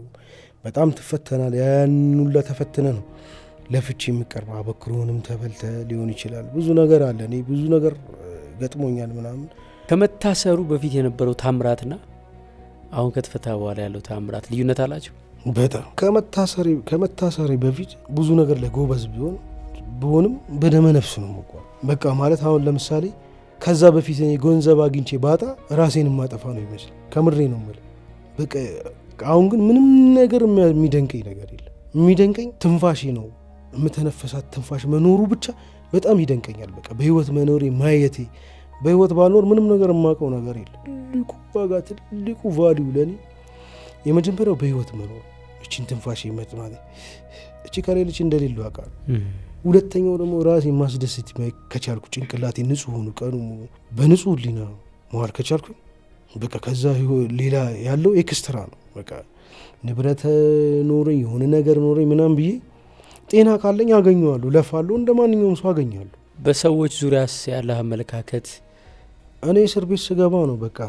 በጣም ትፈተናል። ያኑላ ተፈትነ ነው ለፍቺ የሚቀርበው። አበክሮንም ተበልተ ሊሆን ይችላል። ብዙ ነገር አለ። እኔ ብዙ ነገር ገጥሞኛል ምናምን። ከመታሰሩ በፊት የነበረው ታምራትና አሁን ከተፈታ በኋላ ያለው ታምራት ልዩነት አላቸው በጣም። ከመታሰሪ በፊት ብዙ ነገር ላይ ጎበዝ ቢሆንም በደመ ነፍስ ነው መቋል። በቃ ማለት አሁን ለምሳሌ ከዛ በፊት እኔ ገንዘብ አግኝቼ ባጣ ራሴን ማጠፋ ነው ይመስል። ከምሬ ነው የምልህ። በቃ አሁን ግን ምንም ነገር የሚደንቀኝ ነገር የለም። የሚደንቀኝ ትንፋሼ ነው። የምተነፈሳት ትንፋሽ መኖሩ ብቻ በጣም ይደንቀኛል። በቃ በህይወት መኖሬ ማየቴ። በህይወት ባልኖር ምንም ነገር የማውቀው ነገር የለም። ትልቁ ዋጋ ትልቁ ቫሊዩ ለእኔ የመጀመሪያው በህይወት መኖር፣ እቺን ትንፋሽ መጥማት፣ እቺ ከሌለች እንደሌለው አውቃለሁ። ሁለተኛው ደግሞ ራሴ ማስደሰት ከቻልኩ ጭንቅላቴ ንጹህ ሆኑ ቀኑ በንጹህ ሊና መዋል ከቻልኩ በቃ ከዛ ሌላ ያለው ኤክስትራ ነው። በቃ ንብረት ኖረኝ የሆነ ነገር ኖረኝ ምናምን ብዬ ጤና ካለኝ አገኘዋለሁ፣ ለፋለሁ፣ እንደ ማንኛውም ሰው አገኛለሁ። በሰዎች ዙሪያስ ያለህ አመለካከት? እኔ እስር ቤት ስገባ ነው በቃ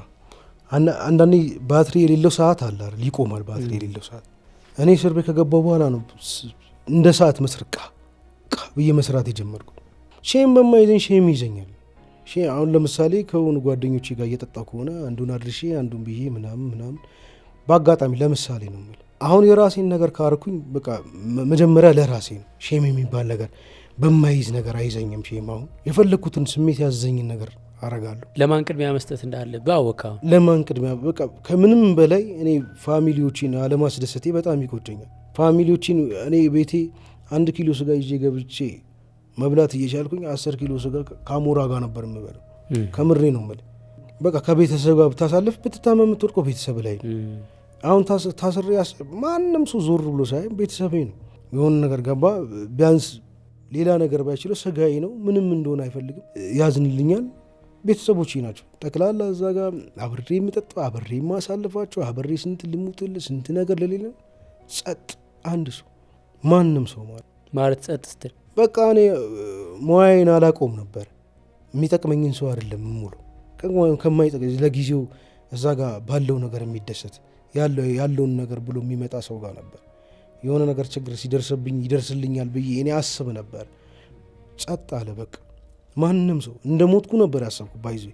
አንዳንዴ ባትሪ የሌለው ሰዓት አለ አይደል? ይቆማል ባትሪ የሌለው ሰዓት። እኔ እስር ቤት ከገባው በኋላ ነው እንደ ሰዓት መስርቃ ብዬ መስራት የጀመርኩ። ሼም በማይዘኝ ሼም ይዘኛል። አሁን ለምሳሌ ከሆኑ ጓደኞቼ ጋር እየጠጣ ከሆነ አንዱን አድርሼ አንዱን ብዬ ምናምን በአጋጣሚ ለምሳሌ ነው የምልህ። አሁን የራሴን ነገር ካርኩኝ በቃ መጀመሪያ ለራሴ ነው። ሼም የሚባል ነገር በማይዝ ነገር አይዘኝም። ሼም አሁን የፈለግኩትን ስሜት ያዘኝን ነገር አረጋለሁ። ለማን ቅድሚያ መስጠት እንዳለ ባወቃ ለማን ቅድሚያ በቃ ከምንም በላይ እኔ ፋሚሊዎችን አለማስደሰቴ በጣም ይቆጨኛል። ፋሚሊዎችን እኔ ቤቴ 1 ኪሎ ስጋ ይዤ ገብቼ መብላት እየቻልኩኝ 10 ኪሎ ስጋ ከአሞራ ጋር ነበር የምበለው። ከምሬ ነው የምልህ። በቃ ከቤተሰብ ጋር ብታሳልፍ ብትታመም የምትወድቀው ቤተሰብ ላይ ነው። አሁን ታስሬ ማንም ሰው ዞር ብሎ ሳይ ቤተሰቤ ነው። የሆነ ነገር ገባ ቢያንስ ሌላ ነገር ባይችለው ስጋዬ ነው። ምንም እንደሆነ አይፈልግም፣ ያዝንልኛል። ቤተሰቦች ናቸው ጠቅላላ እዛ ጋር አብሬ የምጠጣው አብሬ የማሳልፋቸው አብሬ ስንት ልሙትል ስንት ነገር ለሌለ ጸጥ አንድ ሰው ማንም ሰው ማለት ጸጥ ስትል በቃ እኔ ሙያዬን አላቆም ነበር። የሚጠቅመኝን ሰው አይደለም ሙሉ ከማይጠቅም ለጊዜው እዛ ጋር ባለው ነገር የሚደሰት ያለውን ነገር ብሎ የሚመጣ ሰው ጋር ነበር። የሆነ ነገር ችግር ሲደርስብኝ ይደርስልኛል ብዬ እኔ አስብ ነበር። ጸጥ አለ በቃ ማንም ሰው እንደ ሞትኩ ነበር ያሰብኩ። ባይዜ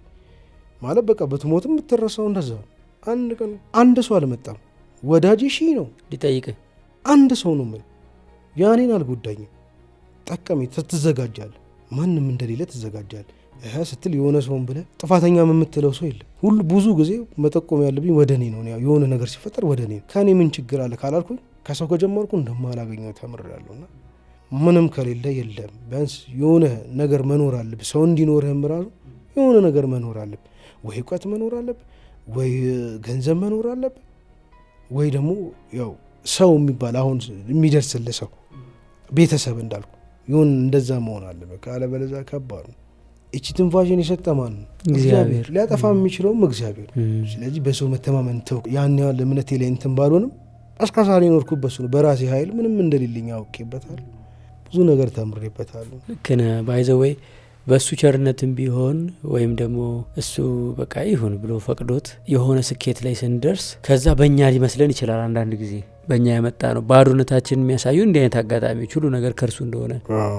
ማለት በቃ በትሞትም የምትረሳው እንደዛ ነው። አንድ ቀን አንድ ሰው አልመጣም። ወዳጅ ሺህ ነው ሊጠይቅህ አንድ ሰው ነው ምን ያኔን አልጎዳኝም። ጠቀሜ ትዘጋጃለህ፣ ማንም እንደሌለ ትዘጋጃለህ። ስትል የሆነ ሰውን ብለህ ጥፋተኛ የምትለው ሰው የለም። ሁሉ ብዙ ጊዜ መጠቆም ያለብኝ ወደ እኔ ነው። የሆነ ነገር ሲፈጠር ወደ እኔ ከእኔ ምን ችግር አለ ካላልኩኝ ከሰው ከጀመርኩ እንደማላገኘው ተምሬያለሁና ምንም ከሌለ የለም። ቢያንስ የሆነ ነገር መኖር አለብህ። ሰው እንዲኖርህም ራሱ የሆነ ነገር መኖር አለብህ። ወይ እውቀት መኖር አለብህ፣ ወይ ገንዘብ መኖር አለብህ፣ ወይ ደግሞ ያው ሰው የሚባል አሁን የሚደርስልህ ሰው ቤተሰብ እንዳልኩ ይሁን እንደዛ መሆን አለበት። ካለበለዚያ ከባድ ነው። እቺ ትንፋሽን የሰጠ ማን ነው? እግዚአብሔር። ሊያጠፋ የሚችለውም እግዚአብሔር። ስለዚህ በሰው መተማመን ተው። ያን ያህል እምነቴ ላይ እንትን ባልሆንም እስከዛሬ ኖርኩበት ነው። በራሴ ኃይል ምንም እንደሌለኝ አውቄበታል። ብዙ ነገር ተምሬበታል። ልክ ነህ። ባይዘወይ በእሱ ቸርነትም ቢሆን ወይም ደግሞ እሱ በቃ ይሁን ብሎ ፈቅዶት የሆነ ስኬት ላይ ስንደርስ ከዛ በእኛ ሊመስለን ይችላል። አንዳንድ ጊዜ በእኛ የመጣ ነው። ባዶነታችን የሚያሳዩ እንዲህ አይነት አጋጣሚዎች፣ ሁሉ ነገር ከእርሱ እንደሆነ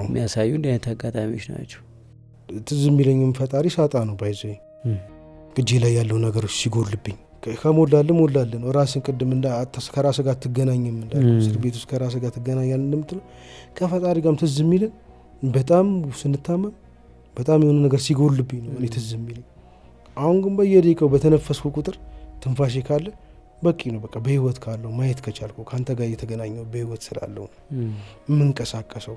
የሚያሳዩ እንዲህ አይነት አጋጣሚዎች ናቸው። ትዝ የሚለኝም ፈጣሪ ሳጣ ነው። ባይዘ እጄ ላይ ያለው ነገሮች ሲጎልብኝ ከሞላል ነው። ራስን ቅድም ከራስ ጋር ትገናኝም እስር ቤት ውስጥ ከራስ ጋር ትገናኛል እንደምትለው ከፈጣሪ ጋርም ትዝ የሚልን በጣም ስንታመም በጣም የሆነ ነገር ሲጎልብኝ ነው እኔ ትዝ የሚለኝ። አሁን ግን በየደቂቃው በተነፈስኩ ቁጥር ትንፋሼ ካለ በቂ ነው። በቃ በህይወት ካለው ማየት ከቻልኩ ከአንተ ጋር እየተገናኘው በህይወት ስላለው የምንቀሳቀሰው፣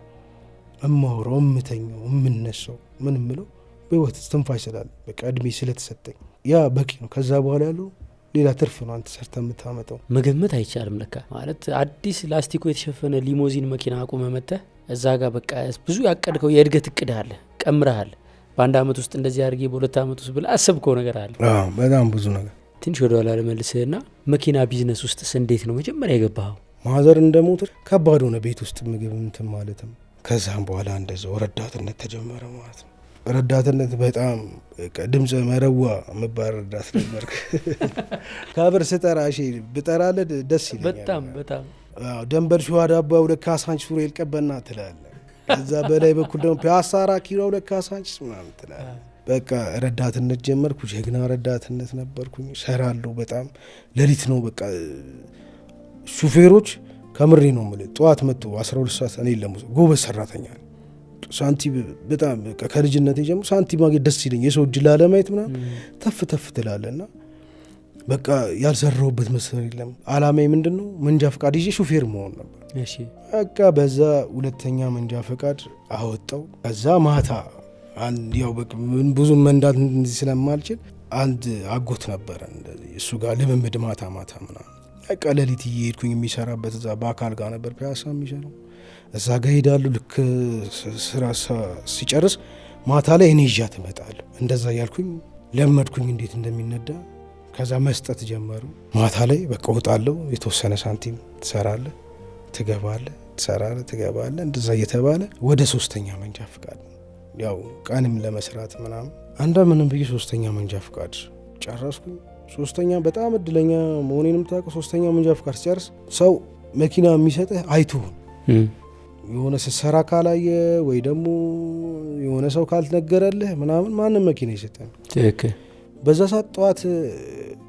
እማወራው፣ እምተኛው፣ የምነሳው ምን ምለው በህይወት ትንፋሽ ስላለ በቃ እድሜ ስለተሰጠኝ ያ በቂ ነው። ከዛ በኋላ ያለው ሌላ ትርፍ ነው አንተ ሰርተ የምታመጣው። መገመት አይቻልም። ለካ ማለት አዲስ ላስቲኮ የተሸፈነ ሊሞዚን መኪና አቁመ መጥተህ እዛ ጋር በቃ ብዙ ያቀድከው የእድገት እቅድ አለ፣ ቀምረሃል። በአንድ አመት ውስጥ እንደዚህ አድርጌ በሁለት አመት ውስጥ ብለህ አሰብከው ነገር አለ። በጣም ብዙ ነገር። ትንሽ ወደ ኋላ ልመልስህና መኪና ቢዝነስ ውስጥ እንዴት ነው መጀመሪያ የገባኸው? ማዘር እንደሞት ከባድ ሆነ ቤት ውስጥ ምግብ እንትን ማለትም። ከዛም በኋላ እንደዛው ረዳትነት ተጀመረ ማለት ነው። ረዳትነት በጣም ድምፀ መረዋ መባል ረዳት ነበር። ካብር ስጠራ ብጠራለ ደስ ይለኛል በጣም በጣም። ደንበል ሸዋ ዳባ ሁለት ካሳንች ሱሬ ልቀበና ትላለህ። ከዛ በላይ በኩል ደግሞ ፒያሳ 4 ኪሎ ሁለት ካሳንች ምናምን ትላለህ። በቃ ረዳትነት ጀመርኩ። ጀግና ረዳትነት ነበርኩኝ። ሰራለሁ በጣም ሌሊት ነው በቃ ሹፌሮች ከምሬ ነው የምልህ ጠዋት መጥቶ 12 ሰዓት እኔ ጎበዝ ሰራተኛ ሳንቲም በጣም ከልጅነት ጀምሮ ሳንቲም ማግኘት ደስ ይለኝ። የሰው እጅ ላለማየት ምናምን ተፍ ተፍ ትላለና በቃ ያልሰራሁበት መስፈር የለም። አላማዬ ምንድነው? መንጃ ፈቃድ ይዤ ሹፌር መሆን ነበር። እሺ በቃ በዛ ሁለተኛ መንጃ ፈቃድ አወጣው። ከዛ ማታ አንድ ያው በቃ ብዙ መንዳት ስለማልችል አንድ አጎት ነበረ እንደዚህ እሱ ጋር ልምምድ ማታ ማታ ምናምን በቃ ሌሊት እየሄድኩኝ የሚሰራበት እዛ በአካል ጋር ነበር ፒያሳ የሚሰራው። እዛ ጋር ሄዳለሁ። ልክ ስራ ሲጨርስ ማታ ላይ እኔ ይዣት እመጣለሁ። እንደዛ ያልኩኝ ለመድኩኝ እንዴት እንደሚነዳ። ከዛ መስጠት ጀመሩ። ማታ ላይ በቃ ወጣለሁ። የተወሰነ ሳንቲም ትሰራለህ፣ ትገባለህ፣ ትሰራለህ፣ ትገባለህ። እንደዛ እየተባለ ወደ 3ኛ መንጃ ፈቃድ ያው ቀንም ለመስራት ምናምን አንዳ ምንም ብዬ 3ኛ መንጃ ፈቃድ ጨረስኩኝ። 3ኛ በጣም እድለኛ መሆኔንም ታውቀው 3ኛ መንጃ ፈቃድ ሲጨርስ ሰው መኪና የሚሰጥህ አይቱን የሆነ ስትሰራ ካላየ ወይ ደግሞ የሆነ ሰው ካልተነገረልህ ምናምን ማንም መኪና ይሰጠን። ትክክል። በዛ ሰዓት ጠዋት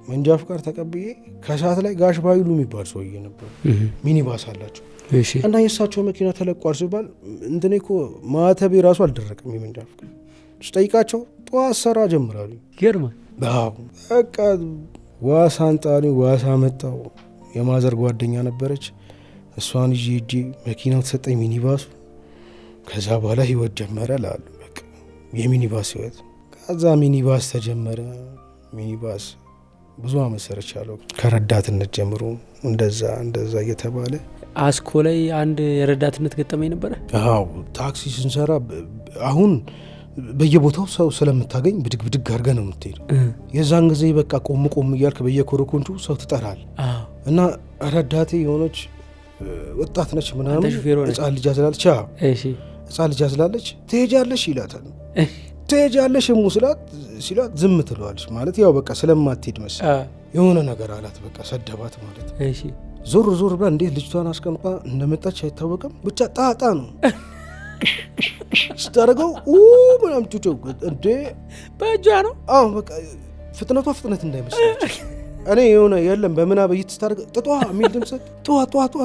መንጃ ፈቃድ ተቀብዬ ከሰዓት ላይ ጋሽ ባይሉ የሚባል ሰውዬ ነበር። ሚኒባስ አላቸው እና የእሳቸው መኪና ተለቋል ሲባል እንትኔ እኮ ማተቤ ራሱ አልደረቅም። የመንጃ ፈቃድ ስጠይቃቸው ጠዋት ሰራ ጀምራሉ። ይገርማል። በቃ ዋሳ አንጣኒ ዋሳ መጣው። የማዘር ጓደኛ ነበረች። እሷን ይዤ እጄ መኪናው ተሰጠኝ ሚኒባሱ። ከዛ በኋላ ህይወት ጀመረ ላሉ በቃ የሚኒባስ ህይወት። ከዛ ሚኒባስ ተጀመረ። ሚኒባስ ብዙ አመት ሰርቻለሁ ከረዳትነት ጀምሮ እንደዛ እየተባለ። አስኮ ላይ አንድ የረዳትነት ገጠመኝ ነበረ። አዎ ታክሲ ስንሰራ አሁን በየቦታው ሰው ስለምታገኝ ብድግ ብድግ አድርገህ ነው የምትሄደው። የዛን ጊዜ በቃ ቆም ቆም እያልክ በየኮረኮንቹ ሰው ትጠራል። እና ረዳቴ የሆነች ወጣት ነች ምናምን ህጻን ልጅ አዝላለች። ህጻን ልጅ አዝላለች። ትሄጃለሽ ይላታል። ትሄጃለሽ እሙ ሲላት ዝም ትለዋለች። ማለት ያው በቃ ስለማትሄድ መሰለኝ የሆነ ነገር አላት። በቃ ሰደባት ማለት። ዞር ዞር ብላ እንዴት ልጅቷን አስቀምጣ እንደመጣች አይታወቅም። ብቻ ጣጣ ነው ስታደርገው ምናምን ቱቸው እንዴ በእጇ ነው። አዎ በቃ ፍጥነቷ ፍጥነት እንዳይመስላችሁ እኔ የሆነ የለም በምናብ እይትስታርግ ጥጧ የሚል ድምፅ ጥዋ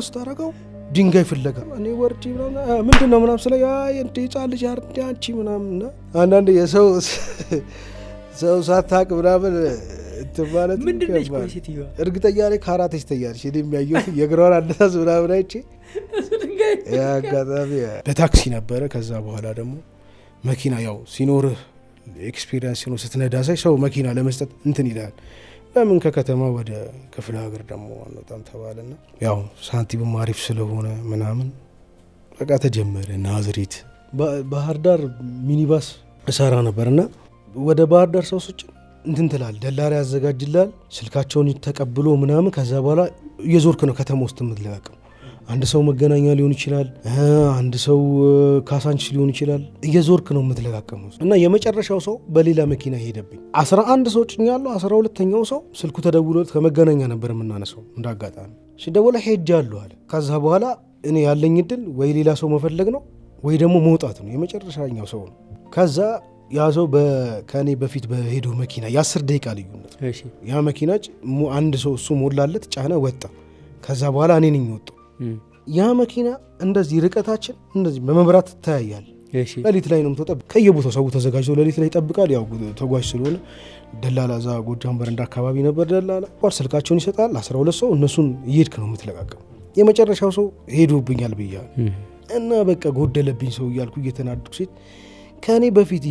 ስታረገው ድንጋይ ፍለጋ እኔ ወርጂ ምንድነው ምናምን ስለ እንዴ ጻል ልጅ አንቺ ምናምን አንዳንድ የሰው ሳታቅ ምናምን ማለት ምንድነው ኮንሲቲቭ እርግጠኛ ላይ ካራቴ ይስተያልሽ እኔ የሚያየው የግራውን አነሳስ ምናምን አይቼ ያጋጣሚ ለታክሲ ነበረ። ከዛ በኋላ ደግሞ መኪና ያው ሲኖርህ ኤክስፒሪየንስ ነው ስትነዳ ሳይ ሰው መኪና ለመስጠት እንትን ይላል። ለምን ከከተማ ወደ ክፍለ ሀገር ደግሞ አንወጣም ተባለና ያው ሳንቲም አሪፍ ስለሆነ ምናምን በቃ ተጀመረ። ናዝሬት ባህር ዳር ሚኒባስ እሰራ ነበርና ወደ ባህር ዳር ሰዎች እንትን ትላል ደላላ ያዘጋጅላል ስልካቸውን ተቀብሎ ምናምን ከዛ በኋላ እየዞርክ ነው ከተማ ውስጥ የምትለቃቀም። አንድ ሰው መገናኛ ሊሆን ይችላል፣ አንድ ሰው ካሳንች ሊሆን ይችላል። እየዞርክ ነው የምትለቃቀመው እና የመጨረሻው ሰው በሌላ መኪና ሄደብኝ። 11 ሰው ጭኛለሁ። 12ኛው ሰው ስልኩ ተደውሎት ከመገናኛ ነበር የምናነሳው። እንዳጋጣሚ ሲደውል ሄጃለሁ አለ። ከዛ በኋላ እኔ ያለኝ እድል ወይ ሌላ ሰው መፈለግ ነው ወይ ደግሞ መውጣት ነው። የመጨረሻኛው ሰው ነው። ከዛ ያ ሰው ከኔ በፊት በሄደው መኪና የ10 ደቂቃ ልዩነት ያ መኪና አንድ ሰው እሱ ሞላለት ጫነ ወጣ። ከዛ በኋላ እኔ ነኝ ወጣ። ያ መኪና እንደዚህ ርቀታችን እንደዚህ በመብራት ተያያል። ሌሊት ላይ ነው የምትወጣ። ከየቦታው ሰው ተዘጋጅቶ ሌሊት ላይ ይጠብቃል። ያው ተጓዥ ስለሆነ ደላላ ዛ ጎጃም በረንዳ አካባቢ ነበር ደላላ። ስልካቸውን ይሰጣል 12 ሰው እነሱን እየሄድክ ነው የምትለቃቀም። የመጨረሻው ሰው ሄዶብኛል ብያለሁ እና በቃ ጎደለብኝ ሰው እያልኩ እየተናድኩ ሴት ከኔ በፊት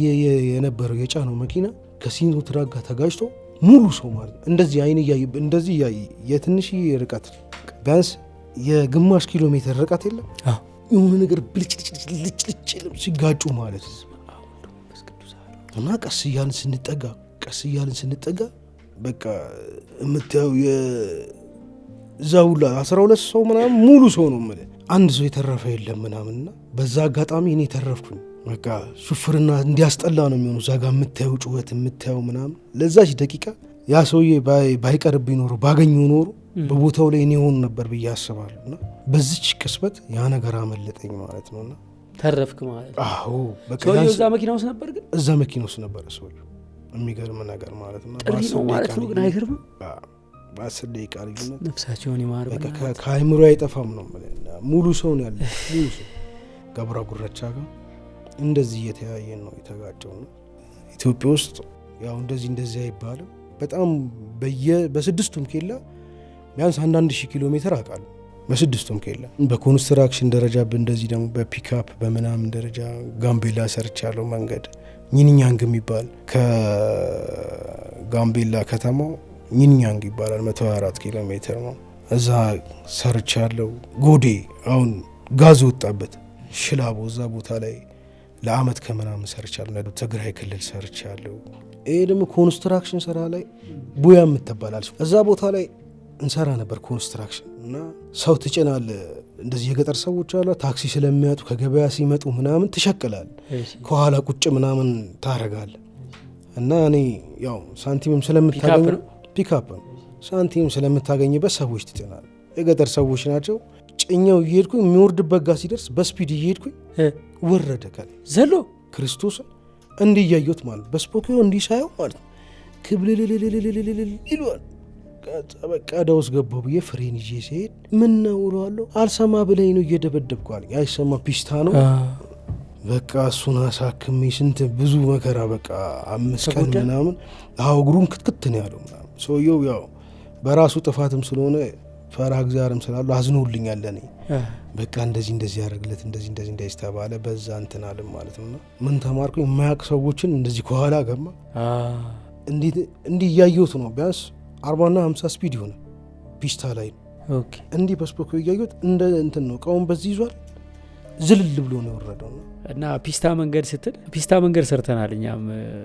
የነበረው የጫነው መኪና ከሲኖ ትራክ ጋር ተጋጅቶ ሙሉ ሰው ማለት እንደዚህ አይን እያየ እንደዚህ እያየ የትንሽ ርቀት ቢያንስ የግማሽ ኪሎ ሜትር ርቀት የለም የሆነ ነገር ብልጭልጭ ሲጋጩ ማለት እና ቀስ እያልን ስንጠጋ በቃ የምታየው የዛውላ 12 ሰው ምናምን ሙሉ ሰው ነው ማለት አንድ ሰው የተረፈ የለም ምናምንና በዛ አጋጣሚ እኔ ተረፍኩኝ። በቃ ሹፍርና እንዲያስጠላ ነው የሚሆነው። እዛ ጋር የምታየው ጩኸት የምታየው ምናምን ለዛች ደቂቃ ያ ሰውዬ ባይቀርብኝ ኖሮ ባገኘው ኖሮ በቦታው ላይ እኔ ሆኑ ነበር ብዬ አስባለሁ። እና በዚች ቅስበት ያ ነገር አመለጠኝ ማለት ነውና ተረፍክ ማለት ነው። አዎ በቃ እዛ መኪና ውስጥ ነበር። ግን እዛ መኪና ውስጥ ነበር ሰውዬው። የሚገርም ነገር ማለት ነው። ጥሪ ነው ማለት ነው። ግን አይገርምም? በ10 ደቂቃ ልዩነት ነፍሳቸውን ይማር። በቃ ከአይምሮ አይጠፋም ነው ሙሉ ሰው ነው ያለ ሙሉ ሰው ገብረ ጉረቻ ጋር እንደዚህ እየተያየን ነው የተጋጨው ነው። ኢትዮጵያ ውስጥ ያው እንደዚህ አይባልም። በጣም በስድስቱም ኬላ ቢያንስ 1000 ኪሎ ሜትር አውቃለሁ። በስድስቱም ኬላ በኮንስትራክሽን ደረጃ እንደዚህ ደግሞ በፒክአፕ በምናምን ደረጃ ጋምቤላ ሰርቻለሁ። መንገድ ኝንኛንግ የሚባል ከጋምቤላ ከተማው ኝንኛንግ ይባላል 124 ኪሎ ሜትር ነው። እዛ ሰርቻለሁ። ጎዴ አሁን ጋዝ ወጣበት ሽላቦ እዛ ቦታ ላይ ለአመት ከምናምን ሰርቻለሁ። ትግራይ ክልል ሰርቻለሁ። ይሄ ደግሞ ኮንስትራክሽን ስራ ላይ ቡያ የምትባላል እዛ ቦታ ላይ እንሰራ ነበር ኮንስትራክሽን እና ሰው ትጭናል። እንደዚህ የገጠር ሰዎች አሉ ታክሲ ስለሚያጡ ከገበያ ሲመጡ ምናምን ትሸቅላል ከኋላ ቁጭ ምናምን ታረጋል። እና እኔ ያው ሳንቲምም ስለምታገኝ ፒክአፕ ሳንቲም ስለምታገኝበት ሰዎች ትጭናል። የገጠር ሰዎች ናቸው። ጭኛው እየሄድኩኝ የሚወርድበት ጋር ሲደርስ በስፒድ እየሄድኩኝ ወረደ ከላይ ዘሎ ክርስቶስን እንዲህ እያየሁት ማለት በስፖኪዮ እንዲህ ሳየው ማለት ክብልልልልልልል ይሏል። በቃ ዳውስ ገባው ብዬ ፍሬን ይዤ ሲሄድ ምን ነው እለዋለሁ። አልሰማ ብለኝ ነው እየደበደብኩ አለኝ። አይሰማ ፒስታ ነው በቃ እሱን አሳክሜ ስንት ብዙ መከራ በቃ 5 ቀን ምናምን እግሩን ክትክት ነው ያለው ምናምን። ሰውየው ያው በራሱ ጥፋትም ስለሆነ ፈራ እግዚአብሔርም ስላሉ አዝኖልኛል። ለኔ በቃ እንደዚህ ያደርግለት እንደዚህ ተባለ። በዛ እንትን አለም ማለት ነውና ምን ተማርኩኝ። የማያውቅ ሰዎችን እንደዚህ ከኋላ ገማ እንዲህ እያየሁት ነው ቢያንስ 40 እና 50 ስፒድ ይሆነ ፒስታ ላይ ኦኬ እንዲህ በስፖኮ እያየሁት እንደ እንትን ነው እቃውን በዚህ ይዟል ዝልል ብሎ ነው የወረደው። እና ፒስታ መንገድ ስትል ፒስታ መንገድ ሰርተናል እኛም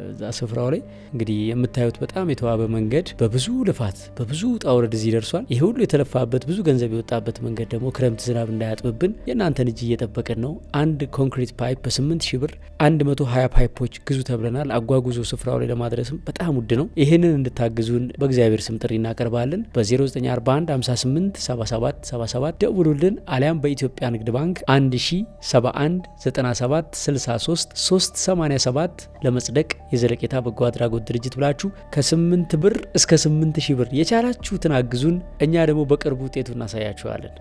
እዛ ስፍራው ላይ። እንግዲህ የምታዩት በጣም የተዋበ መንገድ በብዙ ልፋት በብዙ ውጣ ውረድ እዚህ ደርሷል። ይሄ ሁሉ የተለፋበት ብዙ ገንዘብ የወጣበት መንገድ ደግሞ ክረምት ዝናብ እንዳያጥብብን የእናንተን እጅ እየጠበቅን ነው። አንድ ኮንክሪት ፓይፕ በ8,000 ብር 120 ፓይፖች ግዙ ተብለናል። አጓጉዞ ስፍራው ላይ ለማድረስም በጣም ውድ ነው። ይህንን እንድታግዙን በእግዚአብሔር ስም ጥሪ እናቀርባለን። በ0941 58 77 77 ደውሉልን። አሊያም በኢትዮጵያ ንግድ ባንክ 1000 71 97 63 387 ለመጽደቅ የዘለቄታ በጎ አድራጎት ድርጅት ብላችሁ ከ8 ብር እስከ 8000 ብር የቻላችሁትን አግዙን። እኛ ደግሞ በቅርቡ ውጤቱ እናሳያችኋለን።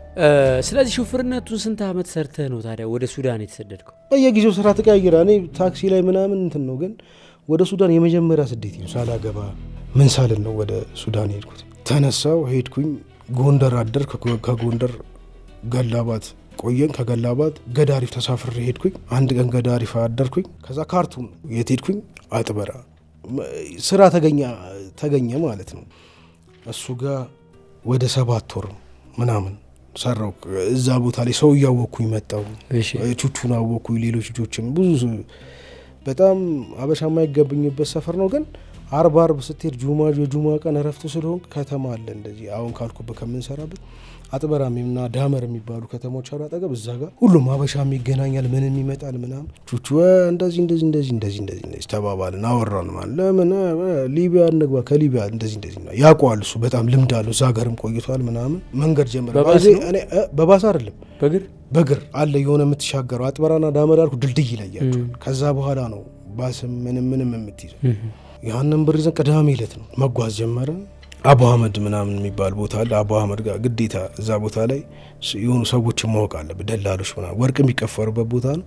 ስለዚህ ሹፍርነቱን ስንት ዓመት ሰርተህ ነው ታዲያ ወደ ሱዳን የተሰደድከው? በየጊዜው ስራ ተቀያይራ። እኔ ታክሲ ላይ ምናምን እንትን ነው፣ ግን ወደ ሱዳን የመጀመሪያ ስደት ነው። ሳላገባ ምን ሳልን ነው ወደ ሱዳን ሄድኩት። ተነሳው ሄድኩኝ ጎንደር አደር። ከጎንደር ገላባት ቆየን። ከገላባት ገዳሪፍ ተሳፍሬ ሄድኩኝ። አንድ ቀን ገዳሪፍ አደርኩኝ። ከዛ ካርቱም የት ሄድኩኝ? አጥበራ ስራ ተገኘ ማለት ነው። እሱ ጋር ወደ 7 ወር ምናምን ሰራው። እዛ ቦታ ላይ ሰው እያወቅኩኝ መጣው። ቹቹን አወቅኩኝ፣ ሌሎች ልጆችም ብዙ በጣም አበሻ የማይገብኝበት ሰፈር ነው። ግን አርብ ስትሄድ የጁማ ቀን እረፍቱ ስለሆን ከተማ አለ እንደዚህ አሁን ካልኩበት ከምንሰራበት አጥበራሚና ዳመር የሚባሉ ከተሞች አሉ አጠገብ። እዛ ጋር ሁሉም አበሻም ይገናኛል፣ ምንም ይመጣል ምናምን። ቹቹ እንደዚህ ተባባልን፣ አወራን። ማለት ለምን ሊቢያ እንግባ፣ ከሊቢያ እንደዚህ ያውቀዋል እሱ በጣም ልምድ አለው። እዛ ሀገርም ቆይቷል ምናምን። መንገድ ጀመረ። በባስ አይደለም በእግር አለ የሆነ የምትሻገረው። አጥበራና ዳመር ያልኩ ድልድይ ይለያቸዋል። ከዛ በኋላ ነው ባስም ምንም የምትይዘው። ያንን ብር ይዘን ቅዳሜ ዕለት ነው መጓዝ ጀመረን። አቡ አህመድ ምናምን የሚባል ቦታ አለ። አቡ አህመድ ጋር ግዴታ እዛ ቦታ ላይ የሆኑ ሰዎችን ማወቅ አለብህ፣ ደላሎች ምናምን። ወርቅ የሚቀፈሩበት ቦታ ነው።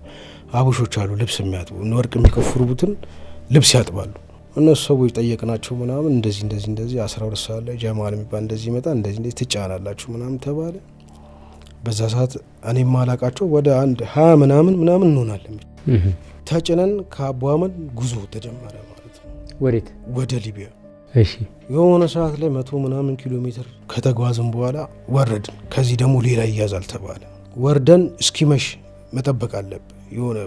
አበሾች አሉ ልብስ የሚያጥቡ፣ ወርቅ የሚቀፍሩበትን ልብስ ያጥባሉ። እነሱ ሰዎች ጠየቅናቸው ምናምን። እንደዚህ 12 ሰዓት ላይ ጀማል የሚባል እንደዚህ ይመጣ፣ እንደዚህ ትጫናላችሁ ምናምን ተባለ። በዛ ሰዓት እኔም ማላቃቸው ወደ 20 ምናምን እንሆናለን። ተጭነን ከአቡ አህመድ ጉዞ ተጀመረ ማለት ነው። ወዴት? ወደ ሊቢያ። እሺ የሆነ ሰዓት ላይ 100 ምናምን ኪሎ ሜትር ከተጓዝን በኋላ ወረድን። ከዚህ ደግሞ ሌላ ይያዛል ተባለ። ወርደን እስኪመሽ መጠበቅ አለብን። የሆነ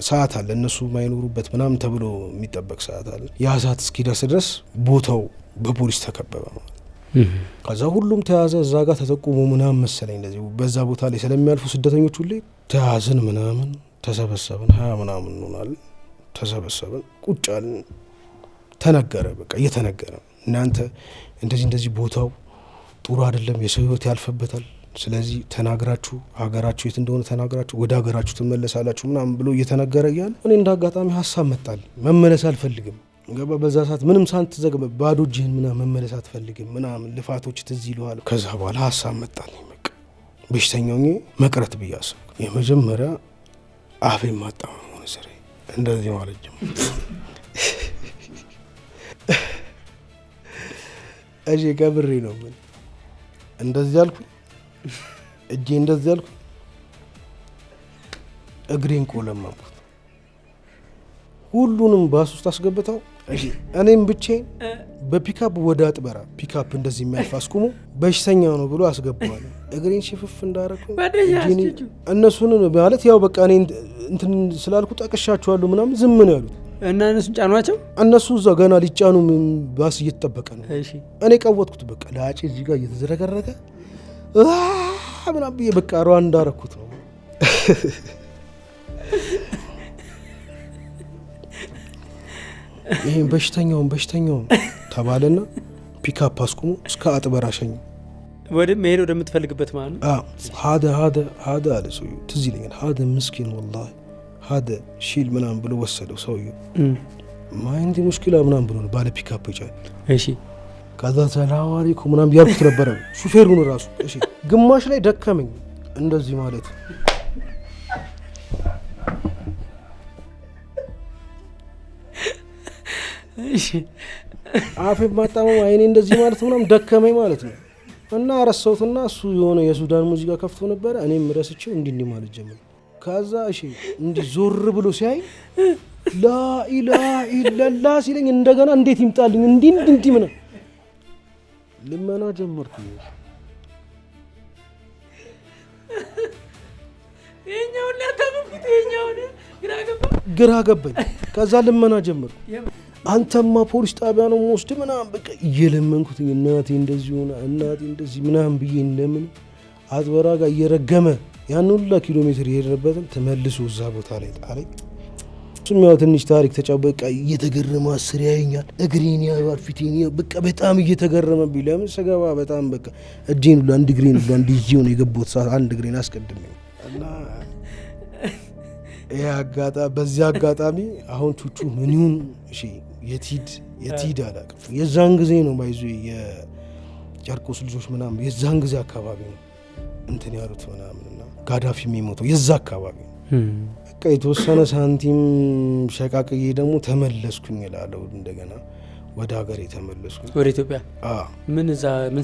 ሰዓት አለ እነሱ ማይኖሩበት ምናምን ተብሎ የሚጠበቅ ሰዓት አለ። ያ ሰዓት እስኪደርስ ድረስ ቦታው በፖሊስ ተከበበ ማለት። ከዛ ሁሉም ተያዘ። እዛ ጋር ተጠቁሞ ምናምን መሰለኝ እንደዚህ በዛ ቦታ ላይ ስለሚያልፉ ስደተኞች ሁሌ ተያዝን ምናምን። ተሰበሰብን 20 ምናምን እንሆናለን። ተሰበሰብን ቁጭ አልን። ተነገረ፣ በቃ እየተነገረ እናንተ እንደዚህ ቦታው ጥሩ አይደለም፣ የሰው ህይወት ያልፈበታል። ስለዚህ ተናግራችሁ ሀገራችሁ የት እንደሆነ ተናግራችሁ ወደ ሀገራችሁ ትመለሳላችሁ ምናምን ብሎ እየተነገረ እያለ እኔ እንደ አጋጣሚ ሀሳብ መጣል። መመለስ አልፈልግም። ገባ በዛ ሰዓት ምንም ሳትዘግብ ባዶ እጅህን ምናምን መመለስ አትፈልግም ምናምን ልፋቶች ትዝ ይለዋል። ከዛ በኋላ ሀሳብ መጣል። በቃ በሽተኛው መቅረት ብዬ አሰብኩ። የመጀመሪያ አፌን ማጣመም ሆነ ስሬ እንደዚህ ማለት ጀመርኩ። እሺ ከብሬ ነው ምን እንደዚህ አልኩኝ። እጄ እንደዚህ አልኩኝ። እግሬን ቆለመምኩት። ሁሉንም ባስ ውስጥ አስገብተው እኔም ብቻዬን በፒካፕ ወደ አጥበራ ፒካፕ እንደዚህ የሚያልፍ አስቁሞ በሽተኛ ነው ብሎ አስገባዋል። እግሬን ሽፍፍ እንዳረኩኝ እነሱን ማለት ያው በቃ እኔ እንትን ስላልኩ ጠቅሻቸዋለሁ ምናምን ዝም ነው ያሉት። እና እነሱን ጫኗቸው። እነሱ እዛ ገና ሊጫኑ ባስ እየተጠበቀ ነው። እኔ ቀወጥኩት። በቃ ላጬ እዚህ ጋር እየተዘረገረገ ምናምን ብዬ በቃ ሩዋንዳ አረኩት ነው። ይሄን በሽተኛውን ተባለና ፒካፕ አስቁሞ እስከ አጥበራ ሸኝ። ወደ መሄድ ወደምትፈልግበት ማለት ነው። ሀደ አለ ሰውዬው። ትዝ ይለኛል። ሀደ ምስኪን ወላሂ ሀደ ሺል ምናምን ብሎ ወሰደው ሰውዬው። ማይንዲ ሙሽኪላ ምናምን ብሎ ባለ ፒካፕ ይጫል። እሺ ከዛ ሰላም አለይኩም ምናምን ያልኩት ነበረ ሹፌሩን ራሱ። እሺ ግማሽ ላይ ደከመኝ እንደዚህ ማለት እሺ አፌ ማጣመም አይኔ እንደዚህ ማለት ምናምን ደከመኝ ማለት ነው። እና አረሳሁትና እሱ የሆነ የሱዳን ሙዚቃ ከፍቶ ነበረ። እኔም ረስቼው እንዲህ ማለት ጀመረ። ከዛ እሺ እንዲህ ዞር ብሎ ሲያይ ላኢላሃ ኢላላህ ሲለኝ እንደገና እንዴት ይምጣልኝ እንዲህ ምን ልመና ጀመርኩ። ግራ ገባኝ። ከዛ ልመና ጀመርኩ። አንተማ ፖሊስ ጣቢያ ነው የምወስድ ምናምን በቃ እየለመንኩት እናቴ እንደዚህ ሆነ እናቴ እንደዚህ ምናምን ብዬ እንደምን አጥበራ ጋር እየረገመ ያን ሁላ ኪሎ ሜትር የሄድንበትን ተመልሶ እዛ ቦታ ላይ ጣለኝ። እሱም ያው ትንሽ ታሪክ ተጫበቃ እየተገረመ አስር ያየኛል። እግሬን ያዩዋል፣ ፊቴን በቃ በጣም እየተገረመብኝ። ለምን ስገባ በጣም በቃ እጄን ሁላ አንድ እግሬን ሁላ እንዲህ ነው የገባሁት። ሰዓት አንድ እግሬን አስቀድሜ እና በዚህ አጋጣሚ አሁን ቹቹ ምን ይሁን እሺ የቲድ አላውቅም። የዛን ጊዜ ነው ባይዙ የጨርቆስ ልጆች ምናምን የዛን ጊዜ አካባቢ ነው እንትን ያሉት ምናምንና ጋዳፊ የሚሞተው የዛ አካባቢ ነው። በቃ የተወሰነ ሳንቲም ሸቃቅዬ ደግሞ ተመለስኩኝ እላለሁ። እንደገና ወደ ሀገሬ ተመለስኩኝ ወደ ኢትዮጵያ። ምን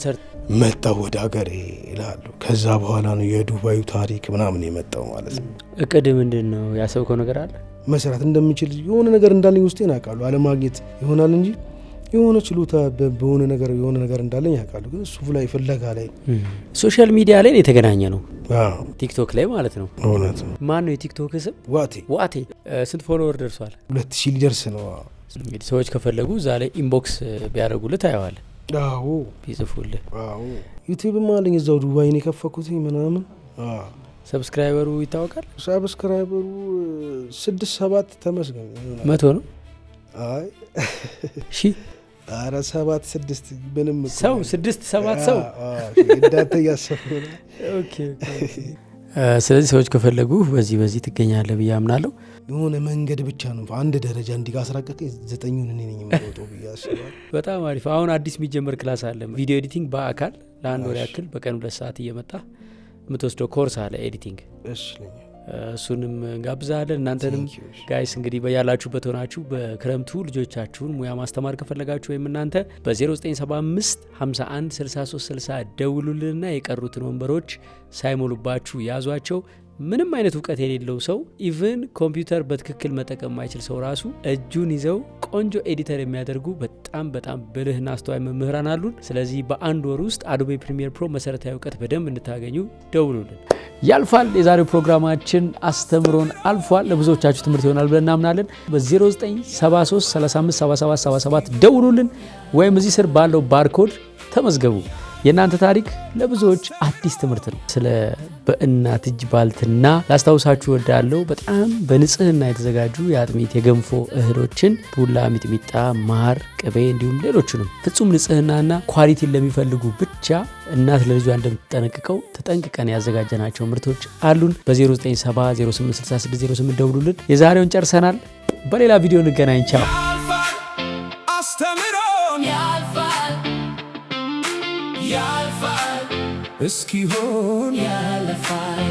ሰርት መጣሁ ወደ ሀገሬ እላለሁ። ከዛ በኋላ ነው የዱባዩ ታሪክ ምናምን የመጣው ማለት ነው። እቅድ ምንድን ነው? ያሰብከው ነገር አለ? መስራት እንደምችል የሆነ ነገር እንዳለኝ ውስጤን አውቃለሁ። አለማግኘት ይሆናል እንጂ የሆነ ችሎታ በሆነ ነገር የሆነ ነገር እንዳለኝ ያውቃለሁ። ግን እሱ ላይ ፍለጋ ላይ ሶሻል ሚዲያ ላይ የተገናኘ ነው። ቲክቶክ ላይ ማለት ነው። እውነት ነው። ማን ነው የቲክቶክ ስም? ዋቴ። ስንት ፎሎወር ደርሷል? 2000 ሊደርስ ነው። እንግዲህ ሰዎች ከፈለጉ እዛ ላይ ኢንቦክስ ቢያደርጉልህ ታየዋለህ። አዎ ቢጽፉልህ። አዎ ዩቲዩብም አለኝ እዛው ዱባይ ነው የከፈኩት ምናምን። ሰብስክራይበሩ ይታወቃል? ሰብስክራይበሩ 6-7 ተመስገን 100 ነው። አይ እሺ 7-6 ምንም ሰው 6-7 ሰው እንዳንተ ያሰፈረ። ኦኬ። ስለዚህ ሰዎች ከፈለጉ በዚህ ትገኛለህ ብዬ አምናለሁ። የሆነ መንገድ ብቻ ነው አንድ ደረጃ እንዲጋስራቀቀኝ 9ኙን እኔ ነኝ የምወጣው ብዬ አስባለሁ። በጣም አሪፍ። አሁን አዲስ የሚጀመር ክላስ አለ። ቪዲዮ ኤዲቲንግ በአካል ለ1 ወር ያክል በቀን 2 ሰዓት እየመጣ የምትወስደው ኮርስ አለ ኤዲቲንግ። እሱንም ጋብዛለን። እናንተንም ጋይስ እንግዲህ በያላችሁበት ሆናችሁ በክረምቱ ልጆቻችሁን ሙያ ማስተማር ከፈለጋችሁ ወይም እናንተ በ0975 51 63 60 ደውሉልንና የቀሩትን ወንበሮች ሳይሞሉባችሁ ያዟቸው። ምንም አይነት እውቀት የሌለው ሰው ኢቭን ኮምፒውተር በትክክል መጠቀም ማይችል ሰው ራሱ እጁን ይዘው ቆንጆ ኤዲተር የሚያደርጉ በጣም ብልህና አስተዋይ መምህራን አሉን። ስለዚህ በ1 ወር ውስጥ አዶቤ ፕሪሚየር ፕሮ መሰረታዊ እውቀት በደንብ እንድታገኙ ደውሉልን። ያልፋል። የዛሬው ፕሮግራማችን አስተምሮን አልፏል። ለብዙዎቻችሁ ትምህርት ይሆናል ብለን እናምናለን። በ0973 35 77 77 ደውሉልን ወይም እዚህ ስር ባለው ባርኮድ ተመዝገቡ። የእናንተ ታሪክ ለብዙዎች አዲስ ትምህርት ነው። ስለ በእናት እጅ ባልትና ላስታውሳችሁ ወዳለው በጣም በንጽህና የተዘጋጁ የአጥሚት የገንፎ እህሎችን ቡላ፣ ሚጥሚጣ፣ ማር፣ ቅቤ እንዲሁም ሌሎችንም ፍጹም ንጽህናና ኳሊቲን ለሚፈልጉ ብቻ እናት ለልጇ እንደምትጠነቅቀው ተጠንቅቀን ያዘጋጀናቸው ምርቶች አሉን። በ0970 086608 ደውሉልን። የዛሬውን ጨርሰናል። በሌላ ቪዲዮ እንገናኝ። ቻው። እስኪሆን ያለፋል